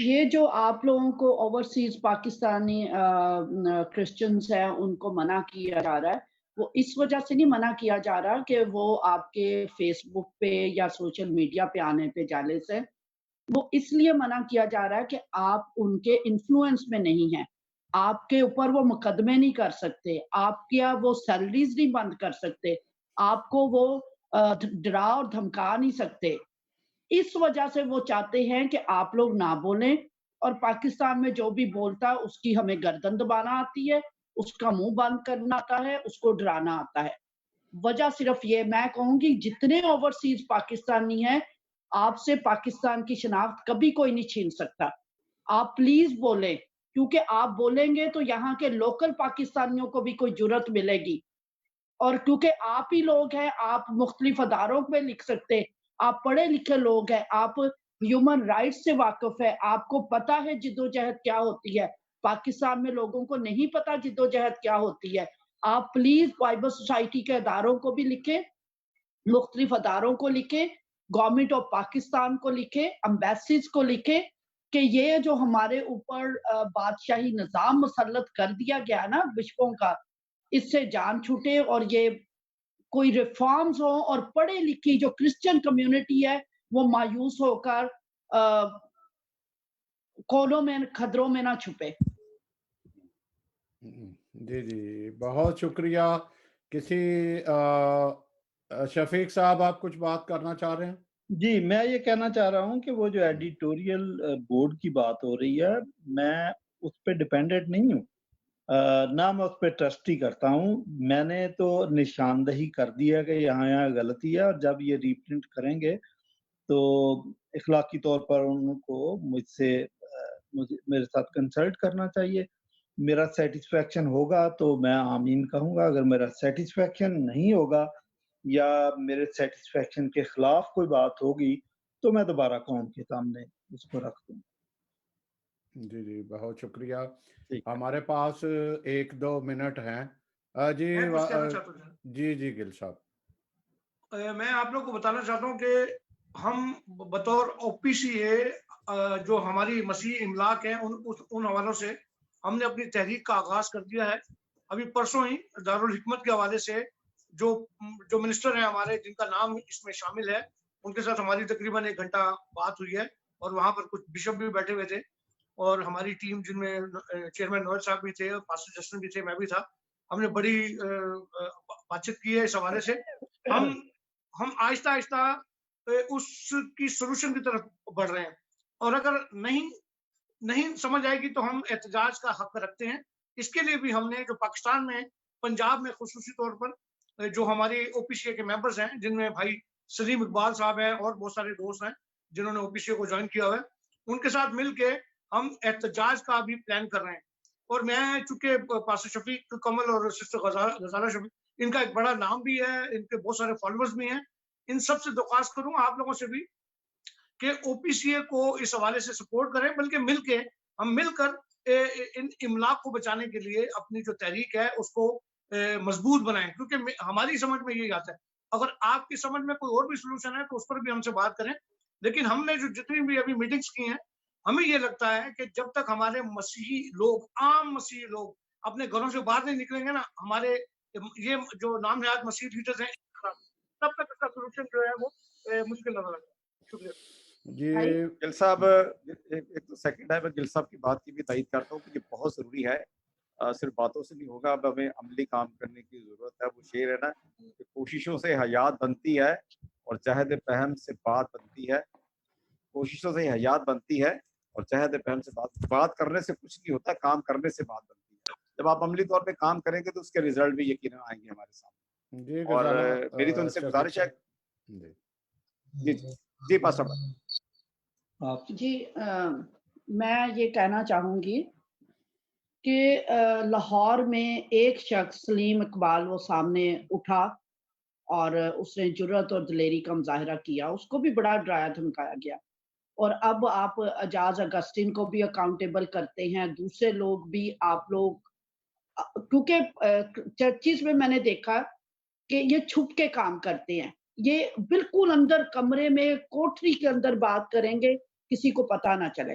یہ جو آپ لوگوں کو اوورسیز پاکستانی کرسچنز ہیں ان کو منع کیا جا رہا ہے، وہ اس وجہ سے نہیں منع کیا جا رہا کہ وہ آپ کے فیس بک پہ یا سوشل میڈیا پہ آنے پہ جالس ہے، وہ اس لیے منع کیا جا رہا ہے کہ آپ ان کے انفلوئنس میں نہیں ہیں، آپ کے اوپر وہ مقدمے نہیں کر سکتے، آپ کیا وہ سیلریز نہیں بند کر سکتے، آپ کو وہ ڈرا اور دھمکا نہیں سکتے۔ اس وجہ سے وہ چاہتے ہیں کہ آپ لوگ نہ بولیں، اور پاکستان میں جو بھی بولتا ہے اس کی ہمیں گردن دبانا آتی ہے، اس کا منہ بند کرنا آتا ہے، اس کو ڈرانا آتا ہے۔ وجہ صرف یہ میں کہوں گی جتنے اوورسیز پاکستانی ہیں، آپ سے پاکستان کی شناخت کبھی کوئی نہیں چھین سکتا۔ آپ پلیز بولیں، کیونکہ آپ بولیں گے تو یہاں کے لوکل پاکستانیوں کو بھی کوئی جرت ملے گی، اور کیونکہ آپ ہی لوگ ہیں، آپ مختلف اداروں میں لکھ سکتے، آپ پڑھے لکھے لوگ ہیں، آپ ہیومن رائٹس سے واقف ہے، آپ کو پتا ہے جدوجہد کیا ہوتی ہے۔ پاکستان میں لوگوں کو نہیں پتا جدوجہد کیا ہوتی ہے۔ آپ پلیز بائبل سوسائٹی کے اداروں کو بھی لکھیں، مختلف اداروں کو لکھیں، گورنمنٹ آف پاکستان کو لکھیں، امبیسیز کو لکھیں کہ یہ جو ہمارے اوپر بادشاہی نظام مسلط کر دیا گیا نا بشپوں کا، اس سے جان چھوٹے اور یہ کوئی ریفارمز ہوں، اور پڑھے لکھی جو کرسچن کمیونٹی ہے وہ مایوس ہو کر کونوں میں کھدروں میں نہ چھپے۔ جی جی بہت شکریہ۔ کسی شفیق صاحب آپ کچھ بات کرنا چاہ رہے ہیں؟ جی میں یہ کہنا چاہ رہا ہوں کہ وہ جو ایڈیٹوریل بورڈ کی بات ہو رہی ہے، میں اس پہ ڈیپینڈنٹ نہیں ہوں، نہ میں اس پہ ٹرسٹی کرتا ہوں۔ میں نے تو نشاندہی کر دی ہے کہ یہاں غلطی ہے، اور جب یہ ریپرنٹ کریں گے تو اخلاقی طور پر ان کو میرے ساتھ کنسلٹ کرنا چاہیے۔ میرا سیٹسفیکشن ہوگا تو میں آمین کہوں گا، اگر میرا سیٹسفیکشن نہیں ہوگا یا میرے سیٹسفیکشن کے خلاف کوئی بات ہوگی تو میں دوبارہ قوم کے سامنے اس کو رکھ دوں۔ جی جی بہت شکریہ۔ ٹھیک ہے، ہمارے پاس 1-2 منٹ ہیں۔ جی میں کچھ کہنا چاہتا ہوں۔ جی جی گل صاحب، میں آپ لوگ کو بتانا چاہتا ہوں کہ ہم بطور او پی سی اے جو ہماری مسیحی املاک ہیں ان حوالوں سے ہم نے اپنی تحریک کا آغاز کر دیا ہے۔ ابھی پرسوں ہی دارالحکمت کے حوالے سے جو منسٹر ہیں ہمارے، جن کا نام اس میں شامل ہے، ان کے ساتھ ہماری تقریباً 1 گھنٹہ بات ہوئی ہے، اور وہاں پر کچھ بشپ بھی بیٹھے ہوئے تھے، اور ہماری ٹیم جن میں چیئرمین نوید صاحب بھی تھے، پاسٹر جسٹن بھی تھے، میں بھی تھا۔ ہم نے بڑی بات چیت کی ہے اس حوالے سے۔ ہم آہستہ آہستہ اس کی سولوشن کی طرف بڑھ رہے ہیں، اور اگر نہیں سمجھ آئے گی تو ہم احتجاج کا حق رکھتے ہیں۔ اس کے لیے بھی ہم نے جو پاکستان میں، پنجاب میں خصوصی طور پر جو ہمارے او پی سی اے کے ممبرز ہیں، جن میں بھائی سلیم اقبال صاحب ہیں اور بہت سارے دوست ہیں جنہوں نے او پی سی اے کو جوائن کیا ہوا ہے، ان کے ساتھ مل کے ہم احتجاج کا بھی پلان کر رہے ہیں۔ اور میں چونکہ پاسٹر شفیق کمل اور سسٹر غزالہ شفیق، ان کا ایک بڑا نام بھی ہے، ان کے بہت سارے فالوورز بھی ہیں، ان سب سے درخواست کروں آپ لوگوں سے بھی کہ او پی سی اے کو اس حوالے سے سپورٹ کریں، بلکہ ہم مل کر ان املاک کو بچانے کے لیے اپنی جو تحریک ہے اس کو مضبوط بنائیں، کیونکہ ہماری سمجھ میں یہی آتا ہے۔ اگر آپ کی سمجھ میں کوئی اور بھی سولوشن ہے تو اس پر بھی ہم سے بات کریں، لیکن ہم نے جو جتنی بھی ابھی میٹنگز کی ہیں، ہمیں یہ لگتا ہے کہ جب تک ہمارے مسیحی لوگ، عام مسیحی لوگ اپنے گھروں سے باہر نہیں نکلیں گے نا، ہمارے یہ جو نام نہاد مسیحی لیڈرز ہیں، تب تک اس کا سولوشن جو ہے وہ مشکل نظر آتا ہے۔ شکریہ جی گل صاحب، ایک سیکنڈ ہے، میں گل صاحب کی بات کی بھی تائید کرتا ہوں کہ یہ بہت ضروری ہے، صرف باتوں سے نہیں ہوگا، اب ہمیں عملی کام کرنے کی ضرورت ہے۔ وہ شعر ہے نا کہ کوششوں سے حیات بنتی ہے اور جہد پہم سے بات بنتی ہے، کوششوں سے حیات بنتی ہے اور جہد پہم سے بات کرنے سے کچھ نہیں ہوتا، کام کرنے سے بات بنتی ہے۔ جب آپ عملی طور پہ کام کریں گے تو اس کے ریزلٹ بھی یقیناً آئیں گے ہمارے سامنے۔ جی اور میری تو ان سے گزارش ہے۔ جی پاسٹر جی میں یہ کہنا چاہوں گی کہ لاہور میں ایک شخص سلیم اقبال وہ سامنے اٹھا اور اس نے جرأت اور دلیری کا مظاہرہ کیا، اس کو بھی بڑا ڈرایا دھمکایا گیا، اور اب آپ اجاز اگسٹین کو بھی اکاؤنٹیبل کرتے ہیں، دوسرے لوگ بھی، آپ لوگ، کیونکہ چرچز میں نے دیکھا کہ یہ چھپ کے کام کرتے ہیں، یہ بالکل اندر کمرے میں کوٹری کے اندر بات کریں گے، کسی کو پتا نہ چلے۔